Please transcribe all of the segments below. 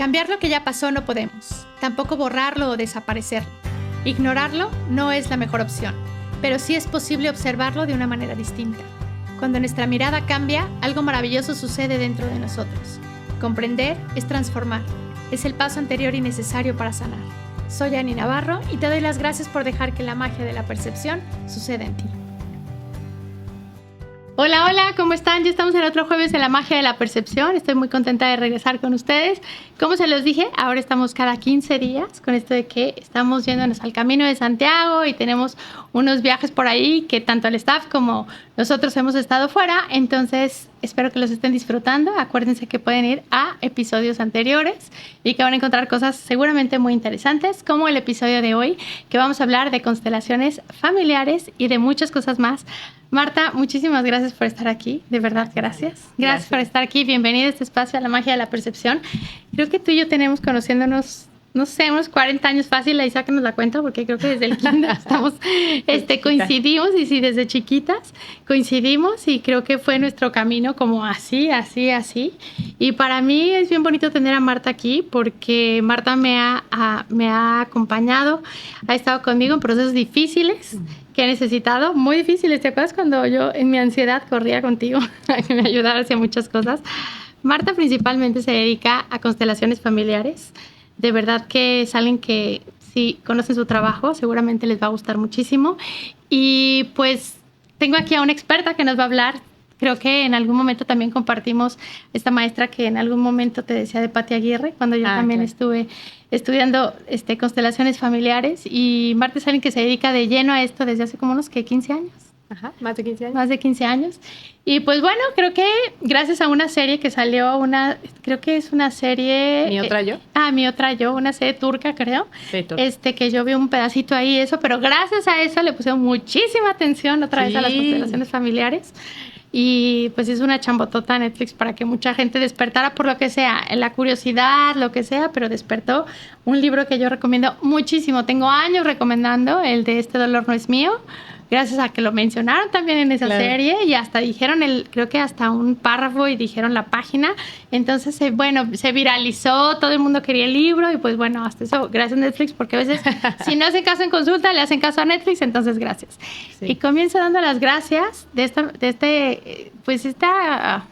Cambiar lo que ya pasó no podemos, tampoco borrarlo o desaparecerlo. Ignorarlo no es la mejor opción, pero sí es posible observarlo de una manera distinta. Cuando nuestra mirada cambia, algo maravilloso sucede dentro de nosotros. Comprender es transformar, es el paso anterior y necesario para sanar. Soy Ani Navarro y te doy las gracias por dejar que la magia de la percepción suceda en ti. Hola, hola, ¿cómo están? Ya estamos en otro jueves de la magia de la percepción. Estoy muy contenta de regresar con ustedes. Como se los dije, ahora estamos cada 15 días con esto de que estamos yéndonos al Camino de Santiago y tenemos unos viajes por ahí que tanto el staff como nosotros hemos estado fuera. Entonces, espero que los estén disfrutando. Acuérdense que pueden ir a episodios anteriores y que van a encontrar cosas seguramente muy interesantes, como el episodio de hoy, que vamos a hablar de constelaciones familiares y de muchas cosas más. Marta, muchísimas gracias por estar aquí, de verdad, gracias. Gracias por estar aquí, bienvenida a este espacio, a la magia de la percepción. Creo que tú y yo tenemos conociéndonos, no sé, unos 40 años fácil, ahí sáquenos la cuenta, porque creo que desde el kinder estamos, coincidimos, y sí, desde chiquitas coincidimos, y creo que fue nuestro camino como así. Y para mí es bien bonito tener a Marta aquí, porque Marta me ha acompañado, ha estado conmigo en procesos difíciles, que he necesitado, muy difíciles. ¿Te acuerdas cuando yo en mi ansiedad corría contigo a que me ayudara hacia muchas cosas? Marta principalmente se dedica a constelaciones familiares. De verdad que es alguien que, si conocen su trabajo, seguramente les va a gustar muchísimo. Y pues tengo aquí a una experta que nos va a hablar. Creo que en algún momento también compartimos esta maestra que en algún momento te decía de Pati Aguirre, cuando yo también estuve estudiando constelaciones familiares. Y Marta es alguien que se dedica de lleno a esto desde hace como unos 15 años. Ajá, más de 15 años. Más de 15 años. Y pues bueno, creo que gracias a una serie que salió, creo que es una serie... ¿Mi otra yo? Mi otra yo, una serie turca, creo. Sí, turca. Que yo vi un pedacito ahí, pero gracias a eso le puse muchísima atención otra vez a las constelaciones familiares. Y pues es una chambotota Netflix para que mucha gente despertara por lo que sea, la curiosidad, lo que sea, pero despertó un libro que yo recomiendo muchísimo. Tengo años recomendando, el de Este dolor no es mío, gracias a que lo mencionaron también en esa serie, y hasta dijeron creo que hasta un párrafo y dijeron la página. Entonces, se viralizó, todo el mundo quería el libro, y pues bueno, hasta eso, gracias Netflix, porque a veces si no hacen caso en consulta, le hacen caso a Netflix, entonces gracias. Sí. Y comienzo dando las gracias de este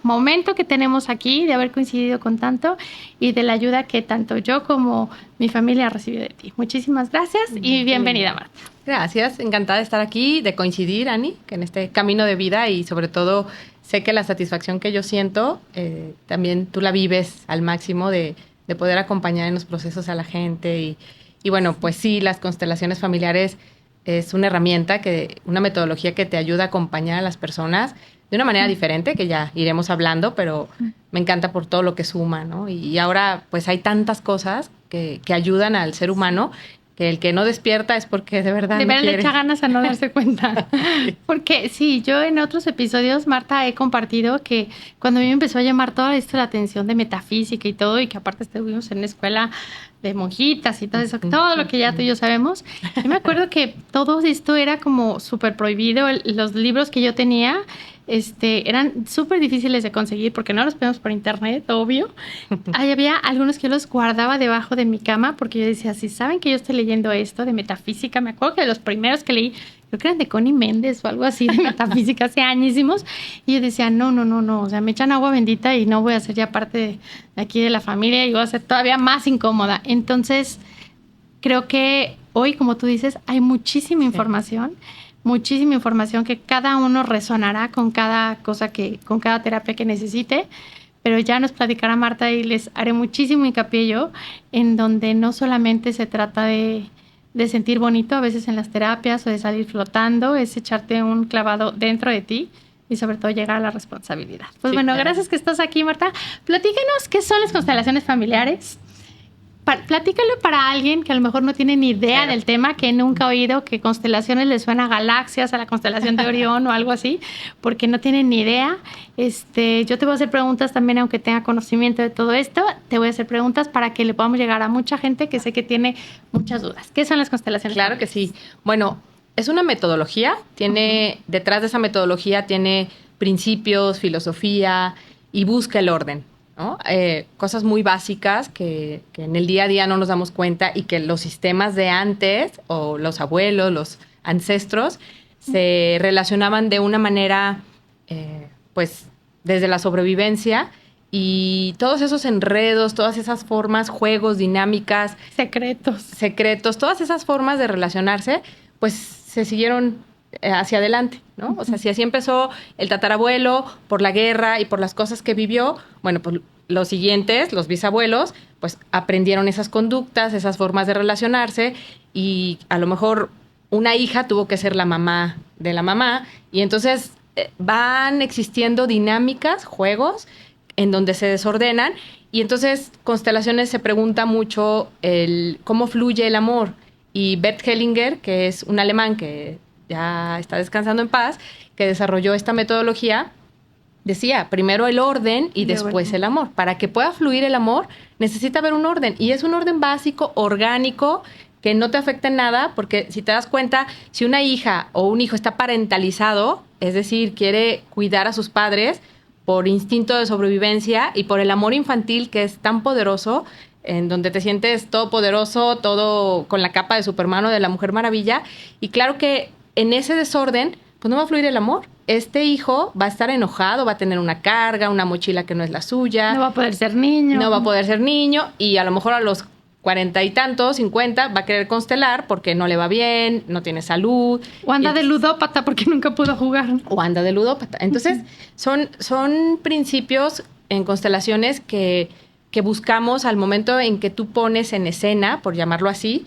momento que tenemos aquí, de haber coincidido con tanto, y de la ayuda que tanto yo como mi familia ha recibido de ti. Muchísimas gracias y bienvenida, Marta. Gracias, encantada de estar aquí, de coincidir, Ani, que en este camino de vida, y sobre todo sé que la satisfacción que yo siento, también tú la vives al máximo de poder acompañar en los procesos a la gente. Y bueno, pues sí, las constelaciones familiares es una herramienta, una metodología que te ayuda a acompañar a las personas de una manera diferente, que ya iremos hablando, pero me encanta por todo lo que suma, ¿no? Y ahora pues hay tantas cosas que ayudan al ser humano, que el que no despierta es porque de verdad no quiere. Le echa ganas a no darse cuenta. Porque sí, yo en otros episodios, Marta, he compartido que cuando a mí me empezó a llamar toda esto la atención de metafísica y todo, y que aparte estuvimos en una escuela de monjitas y todo eso, todo lo que ya tú y yo sabemos, yo me acuerdo que todo esto era como súper prohibido. Los libros que yo tenía eran súper difíciles de conseguir porque no los pedimos por internet, obvio. Ahí había algunos que yo los guardaba debajo de mi cama, porque yo decía, si saben que yo estoy leyendo esto de metafísica, me acuerdo que de los primeros que leí, creo que eran de Connie Méndez o algo así, de metafísica, hace añísimos, y yo decía, no, o sea, me echan agua bendita y no voy a ser ya parte de aquí de la familia, y voy a ser todavía más incómoda. Entonces, creo que hoy, como tú dices, hay muchísima información que cada uno resonará con cada cosa, con cada terapia que necesite, pero ya nos platicará Marta, y les haré muchísimo hincapié yo, en donde no solamente se trata de sentir bonito a veces en las terapias o de salir flotando, es echarte un clavado dentro de ti y sobre todo llegar a la responsabilidad. Pues sí, bueno, claro. Gracias que estás aquí, Marta. Platícanos qué son las constelaciones familiares. Platícalo para alguien que a lo mejor no tiene ni idea del tema, que nunca ha oído que constelaciones le suena a galaxias, a la constelación de Orión o algo así, porque no tienen ni idea. Yo te voy a hacer preguntas también, aunque tenga conocimiento de todo esto, te voy a hacer preguntas para que le podamos llegar a mucha gente que sé que tiene muchas dudas. ¿Qué son las constelaciones? Claro que sí. Bueno, es una metodología, detrás de esa metodología tiene principios, filosofía, y busca el orden. ¿no? Cosas muy básicas que en el día a día no nos damos cuenta y que los sistemas de antes, o los abuelos, los ancestros, se relacionaban de una manera, pues, desde la sobrevivencia, y todos esos enredos, todas esas formas, juegos, dinámicas, secretos, todas esas formas de relacionarse, pues se siguieron hacia adelante, ¿no? O sea, si así empezó el tatarabuelo por la guerra y por las cosas que vivió, bueno, pues los siguientes, los bisabuelos, pues aprendieron esas conductas, esas formas de relacionarse, y a lo mejor una hija tuvo que ser la mamá de la mamá, y entonces van existiendo dinámicas, juegos, en donde se desordenan, y entonces Constelaciones se pregunta mucho cómo fluye el amor. Y Bert Hellinger, que es un alemán que ya está descansando en paz, que desarrolló esta metodología, decía, primero el orden y después el amor. Para que pueda fluir el amor, necesita haber un orden. Y es un orden básico, orgánico, que no te afecta en nada, porque si te das cuenta, si una hija o un hijo está parentalizado, es decir, quiere cuidar a sus padres por instinto de sobrevivencia y por el amor infantil que es tan poderoso, en donde te sientes todopoderoso, todo con la capa de Superman o de la Mujer Maravilla, y claro que en ese desorden, pues no va a fluir el amor. Este hijo va a estar enojado, va a tener una carga, una mochila que no es la suya. No va a poder ser niño. No va a poder ser niño, y a lo mejor a los 40 y tantos, 50, va a querer constelar porque no le va bien, no tiene salud. O anda de ludópata porque nunca pudo jugar. O anda de ludópata. Entonces, son principios en constelaciones que buscamos al momento en que tú pones en escena, por llamarlo así,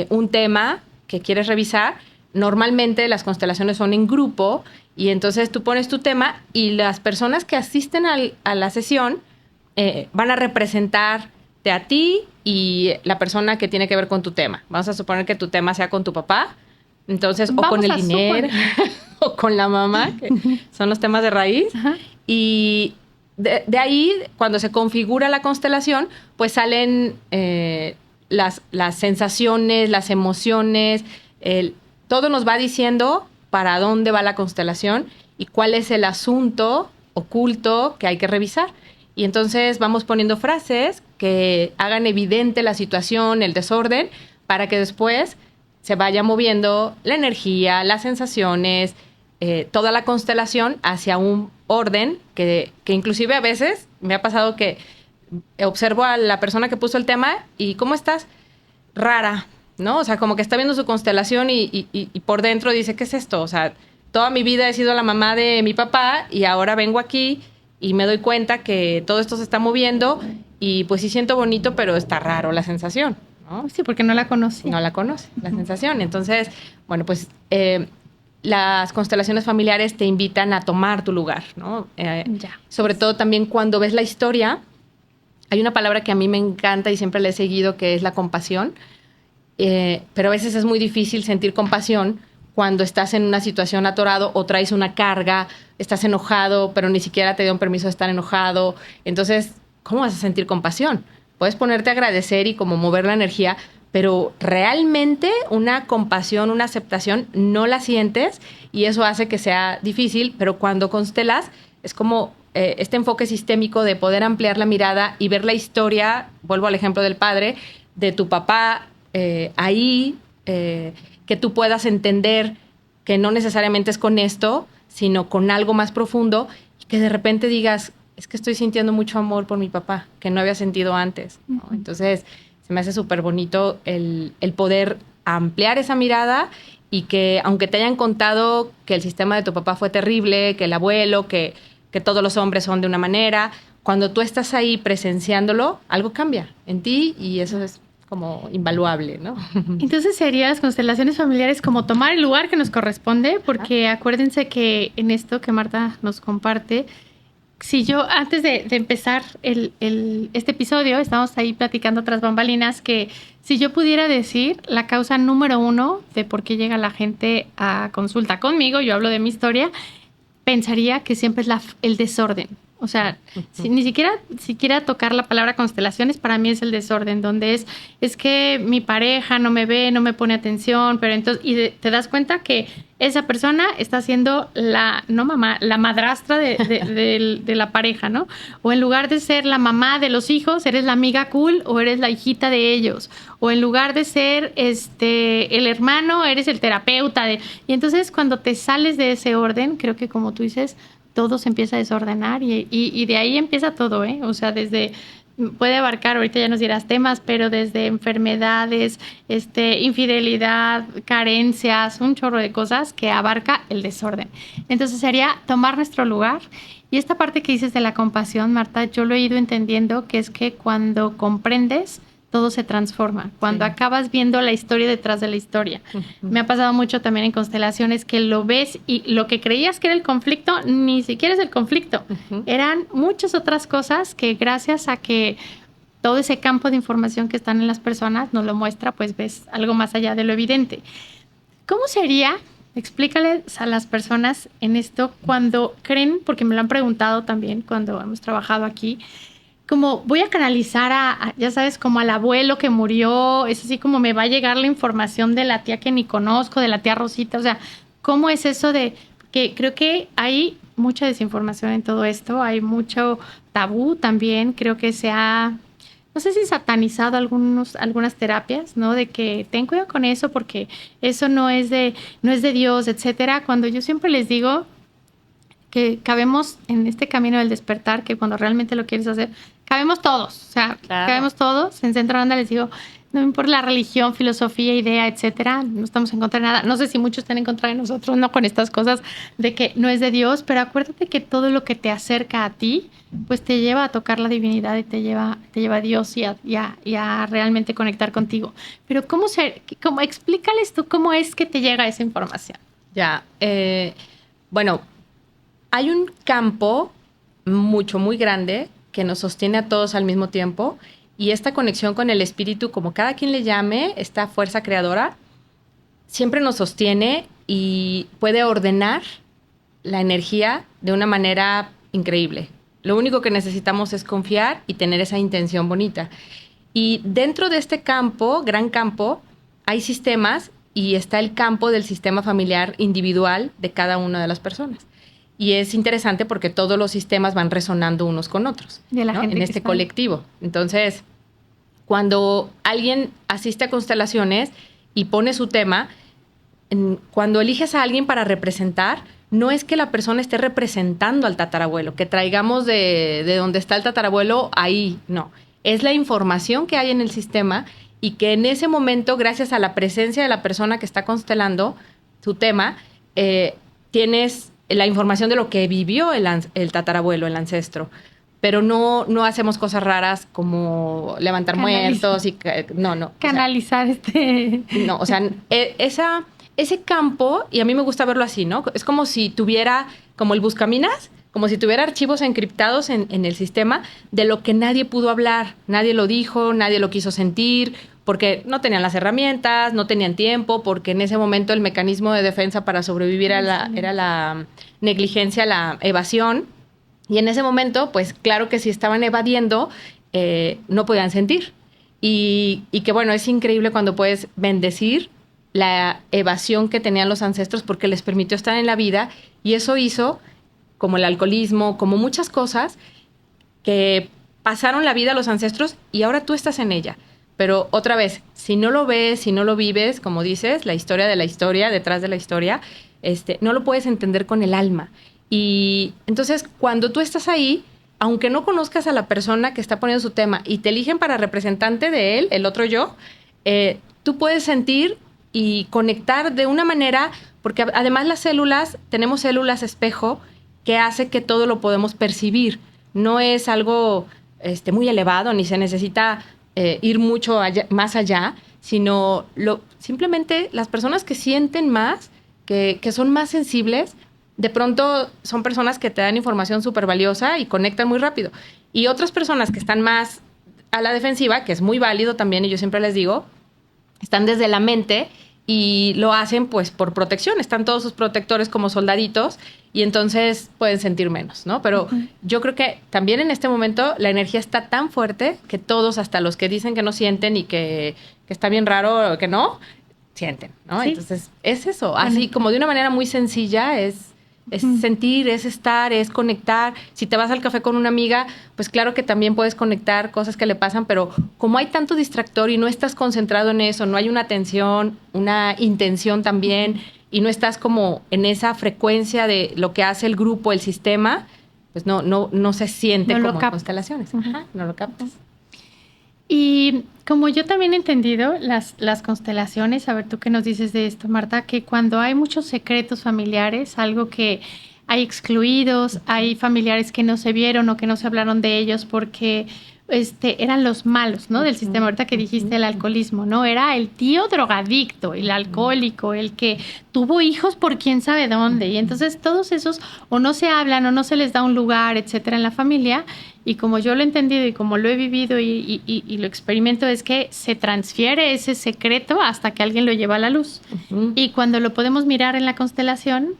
un tema que quieres revisar. Normalmente las constelaciones son en grupo, y entonces tú pones tu tema y las personas que asisten a la sesión van a representarte a ti y la persona que tiene que ver con tu tema. Vamos a suponer que tu tema sea con tu papá, entonces, o con el dinero, o con la mamá, que son los temas de raíz. Ajá. Y de ahí, cuando se configura la constelación, pues salen las sensaciones, las emociones, todo nos va diciendo para dónde va la constelación y cuál es el asunto oculto que hay que revisar. Y entonces vamos poniendo frases que hagan evidente la situación, el desorden, para que después se vaya moviendo la energía, las sensaciones, toda la constelación hacia un orden que inclusive a veces me ha pasado que observo a la persona que puso el tema y ¿cómo estás? Rara, ¿no? O sea, como que está viendo su constelación y por dentro dice, ¿qué es esto? O sea, toda mi vida he sido la mamá de mi papá y ahora vengo aquí y me doy cuenta que todo esto se está moviendo y pues sí siento bonito, pero está raro la sensación, ¿no? Sí, porque no la conocí. No la conoce, la sensación. Entonces, bueno, pues las constelaciones familiares te invitan a tomar tu lugar, ¿no? Sobre todo también cuando ves la historia, hay una palabra que a mí me encanta y siempre la he seguido, que es la compasión. Pero a veces es muy difícil sentir compasión cuando estás en una situación atorado o traes una carga, estás enojado, pero ni siquiera te dieron permiso de estar enojado. Entonces, ¿cómo vas a sentir compasión? Puedes ponerte a agradecer y como mover la energía, pero realmente una compasión, una aceptación, no la sientes y eso hace que sea difícil, pero cuando constelas es como este enfoque sistémico de poder ampliar la mirada y ver la historia, vuelvo al ejemplo del padre, de tu papá, ahí, que tú puedas entender que no necesariamente es con esto, sino con algo más profundo, y que de repente digas, es que estoy sintiendo mucho amor por mi papá, que no había sentido antes, ¿no? Entonces, se me hace súper bonito el poder ampliar esa mirada y que, aunque te hayan contado que el sistema de tu papá fue terrible, que el abuelo, que todos los hombres son de una manera, cuando tú estás ahí presenciándolo, algo cambia en ti y eso es como invaluable, ¿no? Entonces serían las constelaciones familiares como tomar el lugar que nos corresponde, porque acuérdense que en esto que Marta nos comparte, si yo antes de empezar este episodio, estábamos ahí platicando tras bambalinas, que si yo pudiera decir la causa número 1 de por qué llega la gente a consulta conmigo, yo hablo de mi historia, pensaría que siempre es el desorden. O sea, ni siquiera tocar la palabra constelaciones para mí es el desorden, donde es que mi pareja no me ve, no me pone atención, pero entonces, te das cuenta que esa persona está siendo la madrastra de la pareja, ¿no? O en lugar de ser la mamá de los hijos, eres la amiga cool o eres la hijita de ellos. O en lugar de ser el hermano, eres el terapeuta. Y entonces cuando te sales de ese orden, creo que como tú dices, todo se empieza a desordenar y de ahí empieza todo, ¿eh? O sea, puede abarcar, ahorita ya nos dirás temas, pero desde enfermedades, infidelidad, carencias, un chorro de cosas que abarca el desorden. Entonces sería tomar nuestro lugar. Y esta parte que dices de la compasión, Marta, yo lo he ido entendiendo, que es que cuando comprendes, todo se transforma. Cuando acabas viendo la historia detrás de la historia. Me ha pasado mucho también en constelaciones que lo ves y lo que creías que era el conflicto, ni siquiera es el conflicto. Eran muchas otras cosas que gracias a que todo ese campo de información que están en las personas nos lo muestra, pues ves algo más allá de lo evidente. ¿Cómo sería? Explícales a las personas en esto cuando creen, porque me lo han preguntado también cuando hemos trabajado aquí, como voy a canalizar ya sabes, como al abuelo que murió, es así como me va a llegar la información de la tía que ni conozco, de la tía Rosita, o sea, ¿cómo es eso que creo que hay mucha desinformación en todo esto, hay mucho tabú también, creo que no sé si satanizado algunas terapias, ¿no? De que ten cuidado con eso porque eso no es de Dios, etcétera, cuando yo siempre les digo que cabemos en este camino del despertar, que cuando realmente lo quieres hacer, cabemos todos, o sea, claro. Cabemos todos. En Centro Banda les digo, no me importa la religión, filosofía, idea, etcétera, no estamos en contra de nada. No sé si muchos están en contra de nosotros, no con estas cosas de que no es de Dios, pero acuérdate que todo lo que te acerca a ti, pues te lleva a tocar la divinidad y te lleva a Dios y a realmente conectar contigo. Pero ¿cómo explícales tú cómo es que te llega esa información? Ya, bueno, hay un campo muy grande que nos sostiene a todos al mismo tiempo y esta conexión con el espíritu, como cada quien le llame, esta fuerza creadora, siempre nos sostiene y puede ordenar la energía de una manera increíble. Lo único que necesitamos es confiar y tener esa intención bonita. Y dentro de este campo, gran campo, hay sistemas y está el campo del sistema familiar individual de cada una de las personas. Y es interesante porque todos los sistemas van resonando unos con otros, ¿no? En este colectivo. Entonces, cuando alguien asiste a constelaciones y pone su tema, cuando eliges a alguien para representar, no es que la persona esté representando al tatarabuelo, que traigamos de donde está el tatarabuelo ahí, no. Es la información que hay en el sistema y que en ese momento, gracias a la presencia de la persona que está constelando su tema, tienes la información de lo que vivió el tatarabuelo, el ancestro. Pero no hacemos cosas raras como levantar muertos y no. Canalizar No, o sea, ese campo, y a mí me gusta verlo así, ¿no? Es como si tuviera, como el Buscaminas, como si tuviera archivos encriptados en el sistema de lo que nadie pudo hablar, nadie lo dijo, nadie lo quiso sentir, porque no tenían las herramientas, no tenían tiempo, porque en ese momento el mecanismo de defensa para sobrevivir era la negligencia, la evasión. Y en ese momento, pues claro que si estaban evadiendo, no podían sentir. Y que bueno, es increíble cuando puedes bendecir la evasión que tenían los ancestros porque les permitió estar en la vida y eso hizo, como el alcoholismo, como muchas cosas, que pasaron la vida a los ancestros y ahora tú estás en ella. Pero otra vez, si no lo ves, si no lo vives, como dices, la historia de la historia, detrás de la historia, no lo puedes entender con el alma. Y entonces, cuando tú estás ahí, aunque no conozcas a la persona que está poniendo su tema y te eligen para representante de él, el otro yo, tú puedes sentir y conectar de una manera, porque además tenemos células espejo que hace que todo lo podemos percibir. No es algo muy elevado, ni se necesita ir mucho más allá, sino simplemente las personas que sienten más, que son más sensibles, de pronto son personas que te dan información súper valiosa y conectan muy rápido. Y otras personas que están más a la defensiva, que es muy válido también, y yo siempre les digo, están desde la mente y lo hacen pues por protección, están todos sus protectores como soldaditos y entonces pueden sentir menos, ¿no? Pero yo creo que también en este momento la energía está tan fuerte que todos, hasta los que dicen que no sienten y que está bien raro que no, sienten, ¿no? Sí. Entonces es eso, así como de una manera muy sencilla es sentir, es estar, es conectar. Si te vas al café con una amiga, pues claro que también puedes conectar cosas que le pasan, pero como hay tanto distractor y no estás concentrado en eso, no hay una atención, una intención también, y no estás como en esa frecuencia de lo que hace el grupo, el sistema, pues no se siente como en constelaciones. Ajá, no lo captas. Y como yo también he entendido las constelaciones, a ver tú qué nos dices de esto, Marta, que cuando hay muchos secretos familiares, algo que hay excluidos, hay familiares que no se vieron o que no se hablaron de ellos porque eran los malos, ¿no? Del sistema, ahorita que dijiste el alcoholismo, ¿no? Era el tío drogadicto, el alcohólico, el que tuvo hijos por quién sabe dónde. Y entonces todos esos o no se hablan o no se les da un lugar, etcétera, en la familia. Y como yo lo he entendido y como lo he vivido y lo experimento, es que se transfiere ese secreto hasta que alguien lo lleva a la luz. Y cuando lo podemos mirar en la constelación,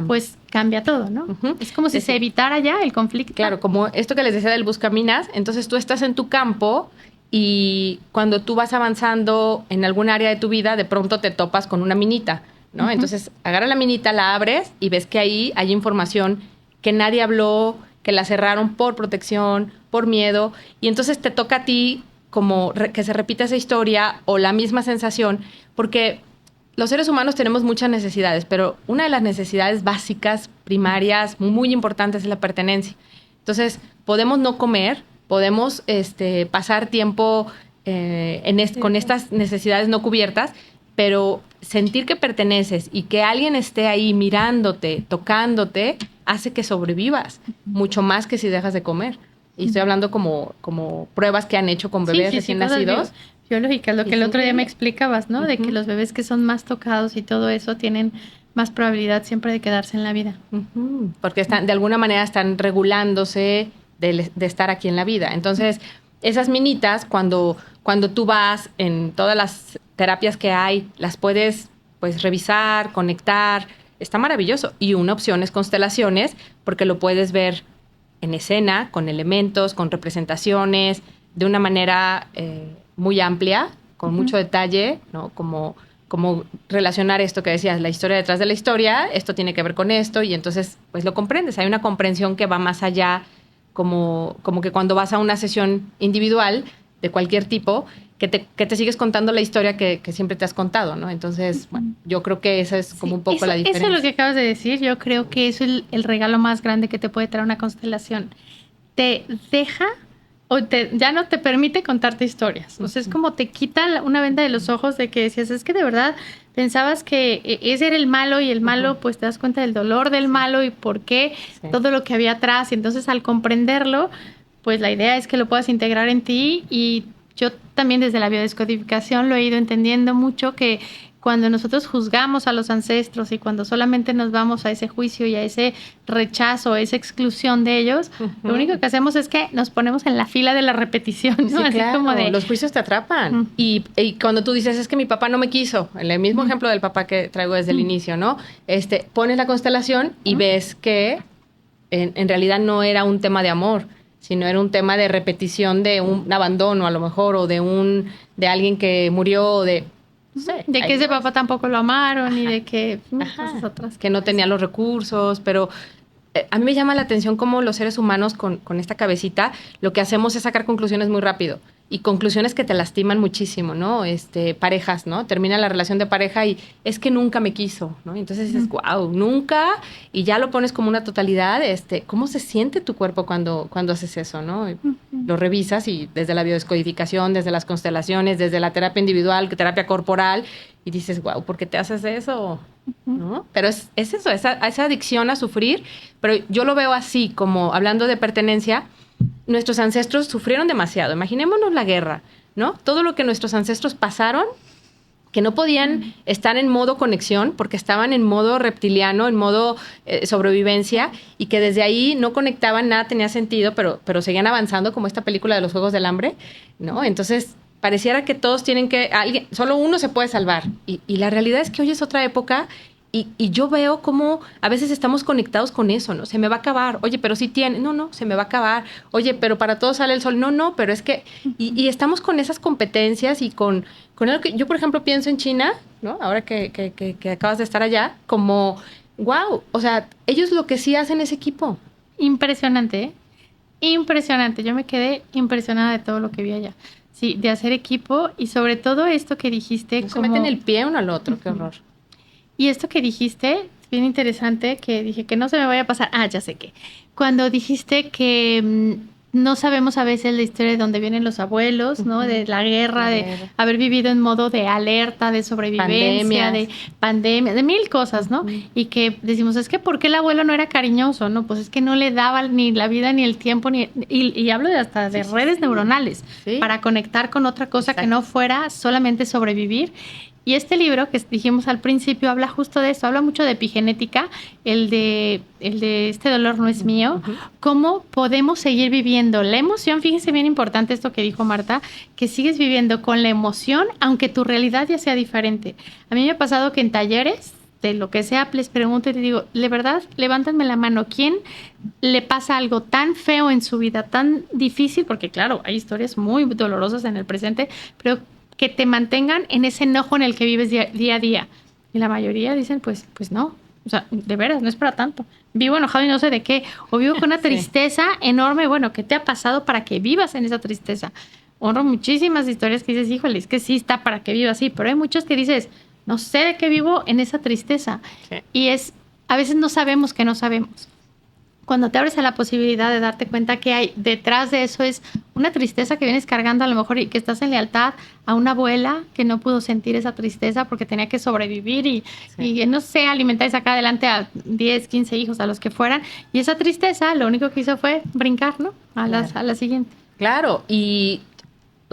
pues cambia todo, ¿no? Es como si se evitara ya el conflicto. Claro, como esto que les decía del buscaminas, entonces tú estás en tu campo y cuando tú vas avanzando en algún área de tu vida, de pronto te topas con una minita, ¿no? Entonces agarra la minita, la abres y ves que ahí hay información que nadie habló, que la cerraron por protección, por miedo, y entonces te toca a ti como que se repita esa historia o la misma sensación, porque los seres humanos tenemos muchas necesidades, pero una de las necesidades básicas, primarias, muy importantes es la pertenencia. Entonces, podemos no comer, podemos pasar tiempo con estas necesidades no cubiertas, pero sentir que perteneces y que alguien esté ahí mirándote, tocándote, hace que sobrevivas, mucho más que si dejas de comer. Y estoy hablando como pruebas que han hecho con bebés recién nacidos. Biológicas, lo que el otro día me explicabas, ¿no? De que los bebés que son más tocados y todo eso tienen más probabilidad siempre de quedarse en la vida. Porque de alguna manera están regulándose de estar aquí en la vida. Entonces, esas minitas, cuando tú vas en todas las terapias que hay, las puedes pues revisar, conectar, está maravilloso. Y una opción es constelaciones, porque lo puedes ver en escena, con elementos, con representaciones, de una manera muy amplia, con mucho detalle, ¿no? Como relacionar esto que decías, la historia detrás de la historia, esto tiene que ver con esto, y entonces pues lo comprendes. Hay una comprensión que va más allá, como que cuando vas a una sesión individual de cualquier tipo, que te sigues contando la historia que siempre te has contado, ¿no? Entonces, bueno, yo creo que esa es como un poco la diferencia. Eso es lo que acabas de decir. Yo creo que eso es el regalo más grande que te puede traer una constelación. Te deja ya no te permite contarte historias. O sea, es como te quita una venda de los ojos de que decías, es que de verdad pensabas que ese era el malo y el malo, pues te das cuenta del dolor del malo y por qué, todo lo que había atrás. Y entonces al comprenderlo, pues la idea es que lo puedas integrar en ti. Y yo también desde la biodescodificación lo he ido entendiendo mucho, que cuando nosotros juzgamos a los ancestros y cuando solamente nos vamos a ese juicio y a ese rechazo, a esa exclusión de ellos, lo único que hacemos es que nos ponemos en la fila de la repetición, ¿no? Sí, así claro. como de... Los juicios te atrapan. Y cuando tú dices, es que mi papá no me quiso, el mismo ejemplo del papá que traigo desde el inicio, ¿no? Pones la constelación y ves que en realidad no era un tema de amor, sino era un tema de repetición de un abandono a lo mejor, o de alguien que murió, o de... No sé, de que ese papá tampoco lo amaron y de que cosas otras. Que no tenía los recursos, pero a mí me llama la atención cómo los seres humanos con esta cabecita lo que hacemos es sacar conclusiones muy rápido y conclusiones que te lastiman muchísimo, ¿no? Parejas, ¿no? Termina la relación de pareja y es que nunca me quiso, ¿no? Entonces dices, wow, nunca, y ya lo pones como una totalidad. ¿Cómo se siente tu cuerpo cuando haces eso, ¿no? Lo revisas y desde la biodescodificación, desde las constelaciones, desde la terapia individual, terapia corporal, y dices, wow, ¿por qué te haces eso? ¿No? Pero es eso, esa adicción a sufrir, pero yo lo veo así, como hablando de pertenencia. Nuestros ancestros sufrieron demasiado. Imaginémonos la guerra, ¿no? Todo lo que nuestros ancestros pasaron, que no podían estar en modo conexión porque estaban en modo reptiliano, en modo sobrevivencia, y que desde ahí no conectaban, nada tenía sentido, pero seguían avanzando, como esta película de los Juegos del Hambre, ¿no? Entonces, pareciera que todos tienen solo uno se puede salvar. Y la realidad es que hoy es otra época y yo veo cómo a veces estamos conectados con eso, ¿no? Se me va a acabar. Oye, pero sí tiene. No, se me va a acabar. Oye, pero para todos sale el sol. No, pero es que... Y estamos con esas competencias y con algo que yo, por ejemplo, pienso en China, ¿no? Ahora que acabas de estar allá, como, wow, o sea, ellos lo que sí hacen es equipo. Impresionante, ¿eh? Impresionante. Yo me quedé impresionada de todo lo que vi allá. Sí, de hacer equipo y sobre todo esto que dijiste. No se meten el pie uno al otro, qué horror. Y esto que dijiste, bien interesante, que dije que no se me vaya a pasar. Ah, ya sé qué. Cuando dijiste que no sabemos a veces la historia de dónde vienen los abuelos, ¿no? De la guerra, de haber vivido en modo de alerta, de sobrevivencia, de pandemia, de mil cosas, ¿no? Y que decimos, es que ¿por qué el abuelo no era cariñoso? No, pues es que no le daba ni la vida, ni el tiempo, y hablo hasta de redes neuronales para conectar con otra cosa que no fuera solamente sobrevivir. Y este libro que dijimos al principio habla justo de eso, habla mucho de epigenética, el de este dolor no es mío, cómo podemos seguir viviendo la emoción. Fíjense bien importante esto que dijo Marta, que sigues viviendo con la emoción aunque tu realidad ya sea diferente. A mí me ha pasado que en talleres, de lo que sea, les pregunto y te digo, de verdad, levántenme la mano, ¿quién le pasa algo tan feo en su vida, tan difícil? Porque claro, hay historias muy dolorosas en el presente, pero que te mantengan en ese enojo en el que vives día a día. Y la mayoría dicen, pues no. O sea, de veras, no es para tanto. Vivo enojado y no sé de qué. O vivo con una tristeza enorme. Bueno, ¿qué te ha pasado para que vivas en esa tristeza? Honro muchísimas historias que dices, híjole, es que sí está para que vivas así. Pero hay muchos que dices, no sé de qué vivo en esa tristeza. Sí. Y a veces no sabemos que no sabemos. Cuando te abres a la posibilidad de darte cuenta que hay detrás de eso es una tristeza que vienes cargando a lo mejor y que estás en lealtad a una abuela que no pudo sentir esa tristeza porque tenía que sobrevivir y no sé, alimentar y sacar adelante a 10, 15 hijos, a los que fueran. Y esa tristeza lo único que hizo fue brincar, ¿no? A la siguiente. Claro, y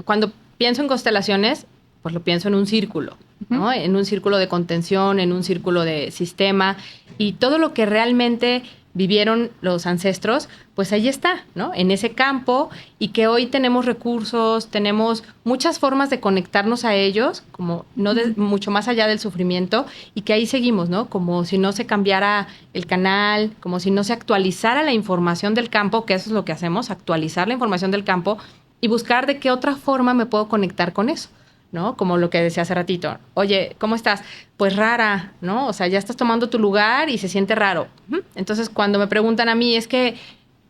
cuando pienso en constelaciones, pues lo pienso en un círculo, ¿no? En un círculo de contención, en un círculo de sistema y todo lo que realmente vivieron los ancestros, pues ahí está, ¿no? En ese campo y que hoy tenemos recursos, tenemos muchas formas de conectarnos a ellos, como mucho más allá del sufrimiento y que ahí seguimos, ¿no? Como si no se cambiara el canal, como si no se actualizara la información del campo, que eso es lo que hacemos, actualizar la información del campo y buscar de qué otra forma me puedo conectar con eso, ¿no? Como lo que decía hace ratito. Oye, ¿cómo estás? Pues rara, ¿no? O sea, ya estás tomando tu lugar y se siente raro. Entonces, cuando me preguntan a mí, es que,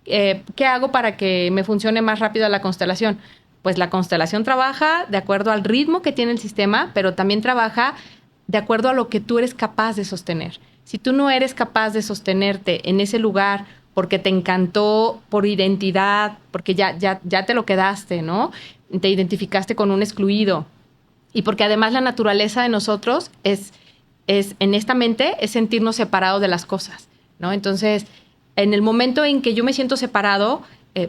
¿qué hago para que me funcione más rápido la constelación? Pues la constelación trabaja de acuerdo al ritmo que tiene el sistema, pero también trabaja de acuerdo a lo que tú eres capaz de sostener. Si tú no eres capaz de sostenerte en ese lugar porque te encantó por identidad, porque ya te lo quedaste, ¿no? Te identificaste con un excluido, y porque además la naturaleza de nosotros es en esta mente, es sentirnos separados de las cosas, ¿no? Entonces, en el momento en que yo me siento separado,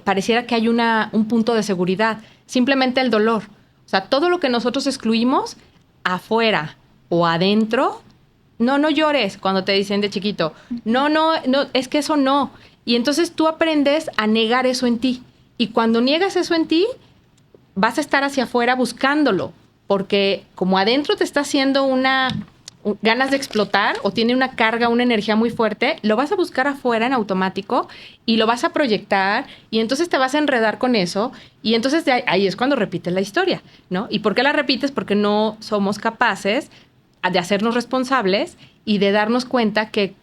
pareciera que hay un punto de seguridad. Simplemente el dolor. O sea, todo lo que nosotros excluimos, afuera o adentro, no llores cuando te dicen de chiquito. No, es que eso no. Y entonces tú aprendes a negar eso en ti. Y cuando niegas eso en ti, vas a estar hacia afuera buscándolo. Porque como adentro te está haciendo ganas de explotar o tiene una carga, una energía muy fuerte, lo vas a buscar afuera en automático y lo vas a proyectar y entonces te vas a enredar con eso y entonces ahí es cuando repites la historia, ¿no? ¿Y por qué la repites? Porque no somos capaces de hacernos responsables y de darnos cuenta que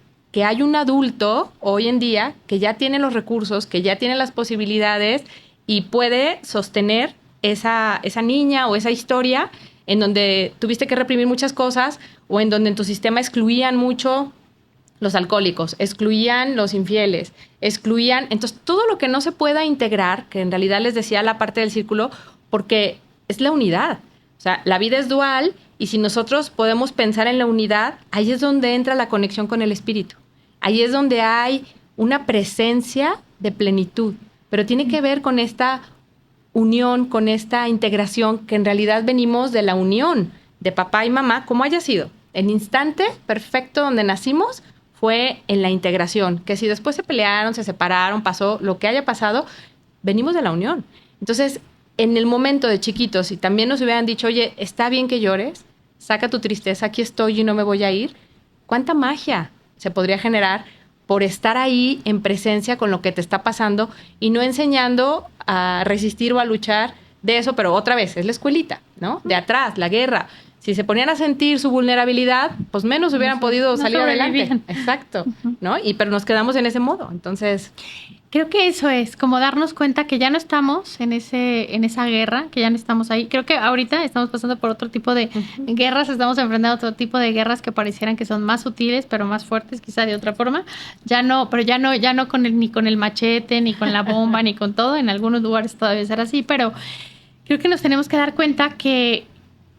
hay un adulto hoy en día que ya tiene los recursos, que ya tiene las posibilidades y puede sostener esa niña o esa historia en donde tuviste que reprimir muchas cosas o en donde en tu sistema excluían mucho los alcohólicos, excluían los infieles, excluían... Entonces, todo lo que no se pueda integrar, que en realidad les decía la parte del círculo, porque es la unidad. O sea, la vida es dual y si nosotros podemos pensar en la unidad, ahí es donde entra la conexión con el espíritu. Ahí es donde hay una presencia de plenitud, pero tiene que ver con esta unión, con esta integración, que en realidad venimos de la unión de papá y mamá, como haya sido. El instante perfecto donde nacimos fue en la integración, que si después se pelearon, se separaron, pasó lo que haya pasado, venimos de la unión. Entonces, en el momento de chiquitos, si también nos hubieran dicho, oye, está bien que llores, saca tu tristeza, aquí estoy y no me voy a ir, ¿cuánta magia se podría generar por estar ahí en presencia con lo que te está pasando y no enseñando a resistir o a luchar de eso? Pero otra vez, es la escuelita, ¿no? De atrás, la guerra. Si se ponían a sentir su vulnerabilidad, pues menos hubieran podido salir adelante. Exacto, ¿no? Pero nos quedamos en ese modo. Entonces, creo que eso es, como darnos cuenta que ya no estamos en esa guerra, que ya no estamos ahí. Creo que ahorita estamos pasando por otro tipo de guerras, estamos enfrentando otro tipo de guerras que parecieran que son más sutiles, pero más fuertes, quizá de otra forma. Ya no ni con el machete, ni con la bomba, ni con todo. En algunos lugares todavía será así, pero creo que nos tenemos que dar cuenta que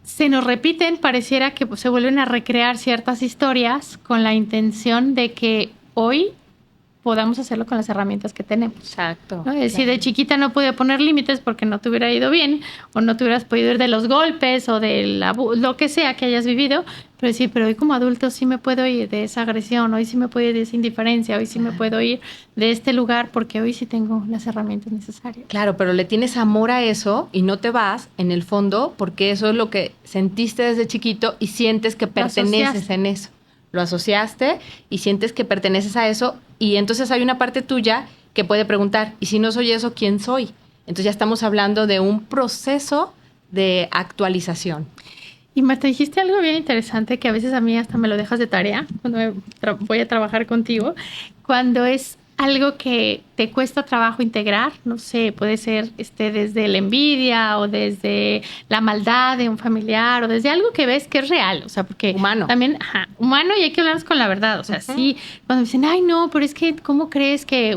se nos repiten, pareciera que se vuelven a recrear ciertas historias con la intención de que hoy podamos hacerlo con las herramientas que tenemos. Exacto. ¿No? Es decir, de chiquita no podía poner límites porque no te hubiera ido bien, o no te hubieras podido ir de los golpes o de lo que sea que hayas vivido, pero decir, pero hoy como adulto sí me puedo ir de esa agresión, hoy sí me puedo ir de esa indiferencia, hoy sí me puedo ir de este lugar porque hoy sí tengo las herramientas necesarias. Claro, pero le tienes amor a eso y no te vas en el fondo porque eso es lo que sentiste desde chiquito y sientes que perteneces en eso. Lo asociaste y sientes que perteneces a eso y entonces hay una parte tuya que puede preguntar, ¿y si no soy eso, quién soy? Entonces ya estamos hablando de un proceso de actualización. Y Marta, dijiste algo bien interesante que a veces a mí hasta me lo dejas de tarea cuando voy a trabajar contigo, cuando es algo que te cuesta trabajo integrar, no sé, puede ser desde la envidia o desde la maldad de un familiar o desde algo que ves que es real, o sea, porque humano. También, humano, y hay que hablarnos con la verdad, o sea, sí, cuando dicen, ay, no, pero es que, ¿cómo crees que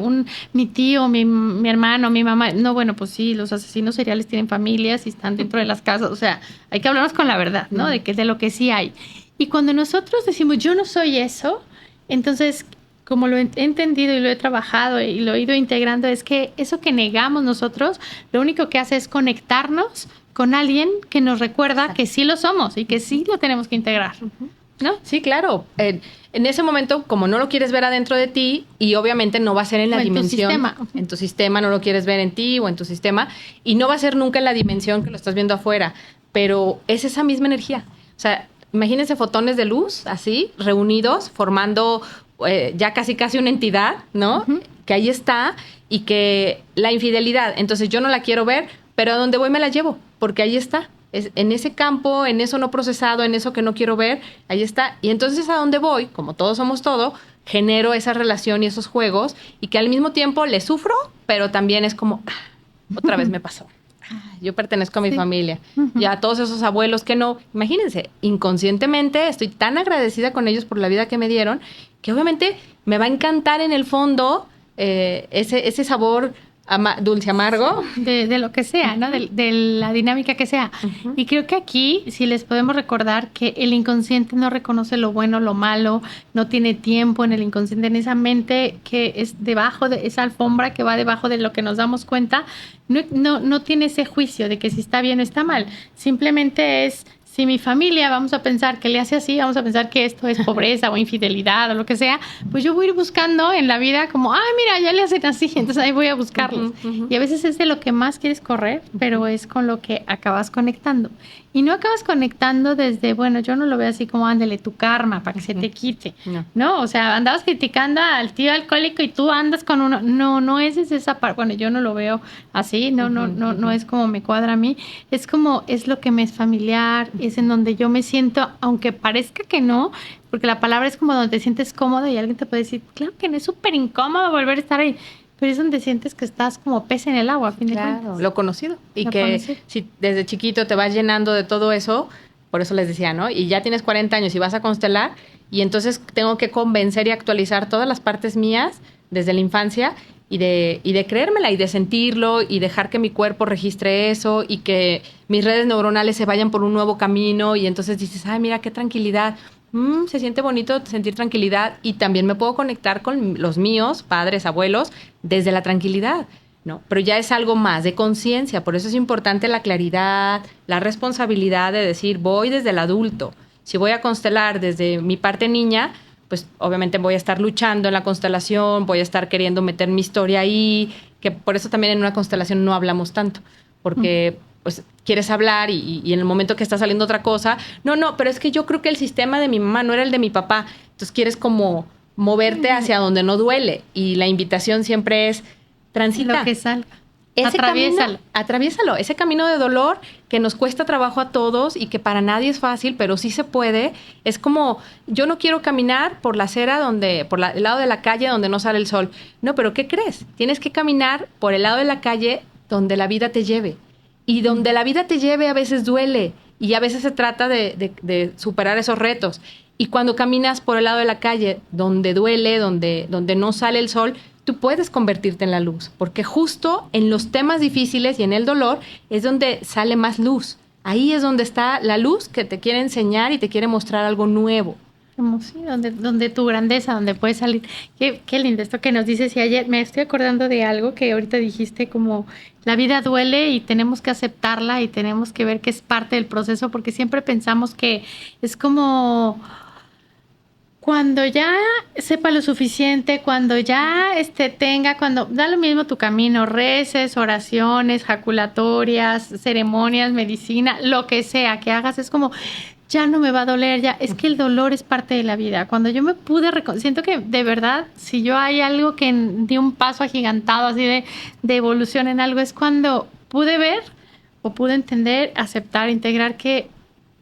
mi tío, mi hermano, mi mamá? No, bueno, pues sí, los asesinos seriales tienen familias y están dentro de las casas, o sea, hay que hablarnos con la verdad, ¿no? De lo que sí hay. Y cuando nosotros decimos, yo no soy eso, entonces, como lo he entendido y lo he trabajado y lo he ido integrando, es que eso que negamos nosotros, lo único que hace es conectarnos con alguien que nos recuerda que sí lo somos y que sí lo tenemos que integrar, ¿no? Sí, claro. En ese momento, como no lo quieres ver adentro de ti, y obviamente no va a ser en la dimensión. En tu sistema no lo quieres ver en ti o en tu sistema, y no va a ser nunca en la dimensión que lo estás viendo afuera, pero es esa misma energía. O sea, imagínense fotones de luz así, reunidos, formando ya casi una entidad, ¿no? Que ahí está y que la infidelidad, entonces yo no la quiero ver, pero a donde voy me la llevo, porque ahí está. En ese campo, en eso no procesado, en eso que no quiero ver, ahí está. Y entonces a donde voy, como todos somos todo, genero esa relación y esos juegos y que al mismo tiempo le sufro, pero también es como, otra vez me pasó. Yo pertenezco a mi familia. Y a todos esos abuelos que no, imagínense, inconscientemente estoy tan agradecida con ellos por la vida que me dieron, que obviamente me va a encantar en el fondo ese sabor dulce amargo. De lo que sea, ¿no? De la dinámica que sea. Y creo que aquí, si les podemos recordar que el inconsciente no reconoce lo bueno, lo malo, no tiene tiempo en el inconsciente, en esa mente que es debajo de esa alfombra que va debajo de lo que nos damos cuenta, no tiene ese juicio de que si está bien o está mal. Simplemente es, si mi familia, vamos a pensar que le hace así, vamos a pensar que esto es pobreza o infidelidad o lo que sea, pues yo voy a ir buscando en la vida como, mira, ya le hacen así, entonces ahí voy a buscarlos. Y a veces es de lo que más quieres correr, pero es con lo que acabas conectando. Y no acabas conectando desde, bueno, yo no lo veo así como, ándale, tu karma para que se te quite. No, o sea, andabas criticando al tío alcohólico y tú andas con uno. No es desde esa parte. Bueno, yo no lo veo así, no es como me cuadra a mí. Es como, es lo que me es familiar, es en donde yo me siento, aunque parezca que no, porque la palabra es como donde te sientes cómodo y alguien te puede decir, claro que no, es súper incómodo volver a estar ahí. Pero es donde sientes que estás como pez en el agua, a fin de cuentas. Lo conocido. Y si desde chiquito te vas llenando de todo eso, por eso les decía, ¿no? Y ya tienes 40 años y vas a constelar, y entonces tengo que convencer y actualizar todas las partes mías desde la infancia y de creérmela y de sentirlo y dejar que mi cuerpo registre eso y que mis redes neuronales se vayan por un nuevo camino y entonces dices, ay, mira, qué tranquilidad. Se siente bonito sentir tranquilidad y también me puedo conectar con los míos, padres, abuelos, desde la tranquilidad, ¿no? Pero ya es algo más de conciencia, por eso es importante la claridad, la responsabilidad de decir, voy desde el adulto. Si voy a constelar desde mi parte niña, pues obviamente voy a estar luchando en la constelación, voy a estar queriendo meter mi historia ahí, que por eso también en una constelación no hablamos tanto, porque pues quieres hablar y en el momento que está saliendo otra cosa, no, pero es que yo creo que el sistema de mi mamá no era el de mi papá, entonces quieres como moverte hacia donde no duele, y la invitación siempre es transita. Lo que salga. Atraviésalo, ese camino de dolor que nos cuesta trabajo a todos y que para nadie es fácil, pero sí se puede. Es como, yo no quiero caminar por la acera el lado de la calle donde no sale el sol. No, pero ¿qué crees? Tienes que caminar por el lado de la calle donde la vida te lleve. Y donde la vida te lleve a veces duele, y a veces se trata de superar esos retos. Y cuando caminas por el lado de la calle donde duele, donde no sale el sol, tú puedes convertirte en la luz, porque justo en los temas difíciles y en el dolor es donde sale más luz. Ahí es donde está la luz que te quiere enseñar y te quiere mostrar algo nuevo. Sí, donde tu grandeza, donde puedes salir. Qué lindo esto que nos dices. Y ayer me estoy acordando de algo que ahorita dijiste, como la vida duele y tenemos que aceptarla y tenemos que ver que es parte del proceso, porque siempre pensamos que es como... Cuando ya sepa lo suficiente, cuando ya cuando da lo mismo tu camino, reces, oraciones, jaculatorias, ceremonias, medicina, lo que sea que hagas, es como, ya no me va a doler, ya. Es que el dolor es parte de la vida. Cuando yo me pude siento que de verdad, si yo hay algo que di un paso agigantado así de evolución en algo, es cuando pude ver o pude entender, aceptar, integrar que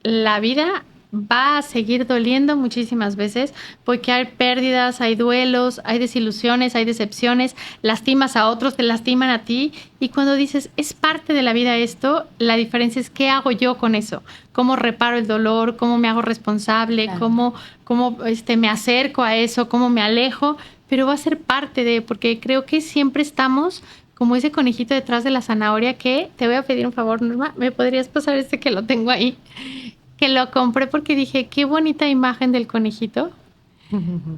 la vida va a seguir doliendo muchísimas veces, porque hay pérdidas, hay duelos, hay desilusiones, hay decepciones, lastimas a otros, te lastiman a ti, y cuando dices, es parte de la vida esto, la diferencia es qué hago yo con eso, cómo reparo el dolor, cómo me hago responsable, claro. cómo me acerco a eso, cómo me alejo, pero va a ser parte de, porque creo que siempre estamos como ese conejito detrás de la zanahoria. Que te voy a pedir un favor, Norma, ¿me podrías pasar que lo tengo ahí? Que lo compré porque dije, qué bonita imagen del conejito.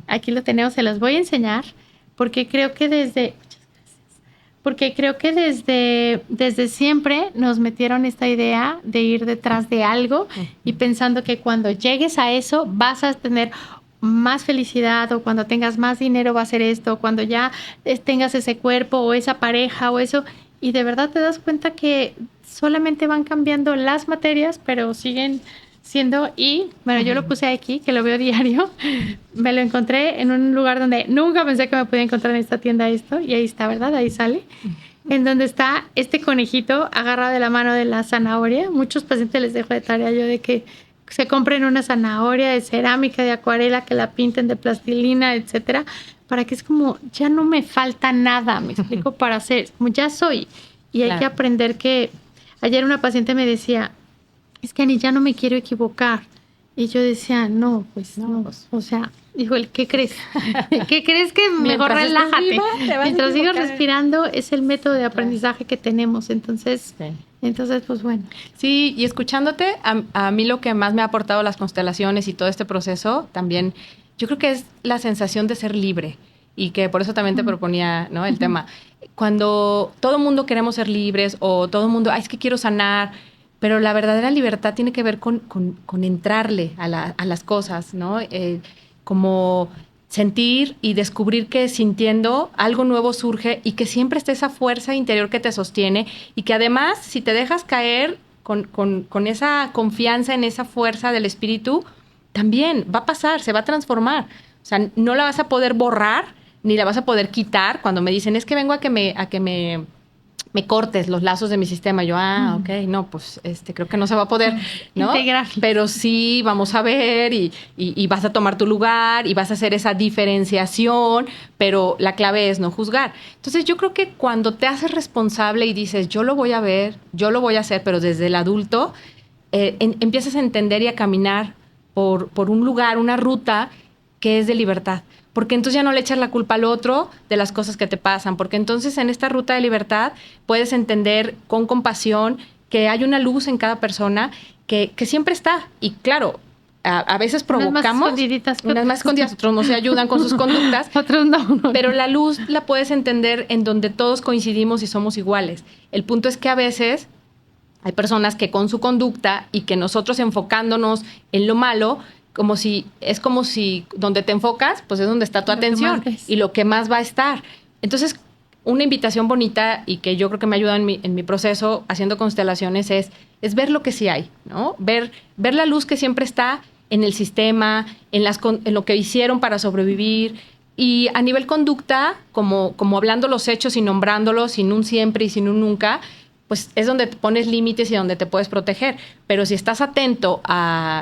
Aquí lo tenemos, se los voy a enseñar, porque creo que desde siempre nos metieron esta idea de ir detrás de algo y pensando que cuando llegues a eso vas a tener más felicidad, o cuando tengas más dinero va a ser esto, o cuando ya tengas ese cuerpo o esa pareja o eso, y de verdad te das cuenta que solamente van cambiando las materias, pero siguen siendo. Y bueno, yo lo puse aquí, que lo veo diario, me lo encontré en un lugar donde nunca pensé que me podía encontrar, en esta tienda esto, y ahí está, ¿verdad? Ahí sale, en donde está este conejito agarrado de la mano de la zanahoria. Muchos pacientes les dejo de tarea yo de que se compren una zanahoria de cerámica, de acuarela, que la pinten de plastilina, etcétera, para que es como, ya no me falta nada, me explico, para hacer, como ya soy. Y hay que aprender que... Ayer una paciente me decía, es que Ani, ya no me quiero equivocar. Y yo decía, no, pues no. O sea, dijo él, ¿qué crees? ¿Qué crees? Que mejor relájate. Mientras sigas respirando, es el método de aprendizaje que tenemos. Entonces, pues bueno. Sí, y escuchándote, a mí lo que más me ha aportado las constelaciones y todo este proceso, también, yo creo que es la sensación de ser libre. Y que por eso también te proponía, ¿no?, el tema. Cuando todo el mundo queremos ser libres, o todo el mundo, es que quiero sanar, pero la verdadera libertad tiene que ver con entrarle a las cosas, ¿no? Como sentir y descubrir que sintiendo algo nuevo surge, y que siempre está esa fuerza interior que te sostiene, y que además, si te dejas caer con esa confianza en esa fuerza del espíritu, también va a pasar, se va a transformar. O sea, no la vas a poder borrar, ni la vas a poder quitar. Cuando me dicen, es que vengo a que me cortes los lazos de mi sistema, yo, ok, no, pues creo que no se va a poder, ¿no? Integrar. Pero sí, vamos a ver, y vas a tomar tu lugar, y vas a hacer esa diferenciación, pero la clave es no juzgar. Entonces, yo creo que cuando te haces responsable y dices, yo lo voy a ver, yo lo voy a hacer, pero desde el adulto, empiezas a entender y a caminar por un lugar, una ruta que es de libertad. Porque entonces ya no le echas la culpa al otro de las cosas que te pasan, porque entonces en esta ruta de libertad puedes entender con compasión que hay una luz en cada persona que siempre está. Y claro, a veces provocamos, unas más escondidas, otros no se ayudan con sus conductas, otros no. Pero la luz la puedes entender en donde todos coincidimos y somos iguales. El punto es que a veces hay personas que con su conducta, y que nosotros enfocándonos en lo malo, es como si donde te enfocas, pues es donde está tu atención, y lo que más va a estar. Entonces, una invitación bonita y que yo creo que me ayuda en mi proceso haciendo constelaciones es ver lo que sí hay, ¿no? Ver la luz que siempre está en el sistema, en lo que hicieron para sobrevivir. Y a nivel conducta, como hablando los hechos y nombrándolos sin un siempre y sin un nunca, pues es donde te pones límites y donde te puedes proteger. Pero si estás atento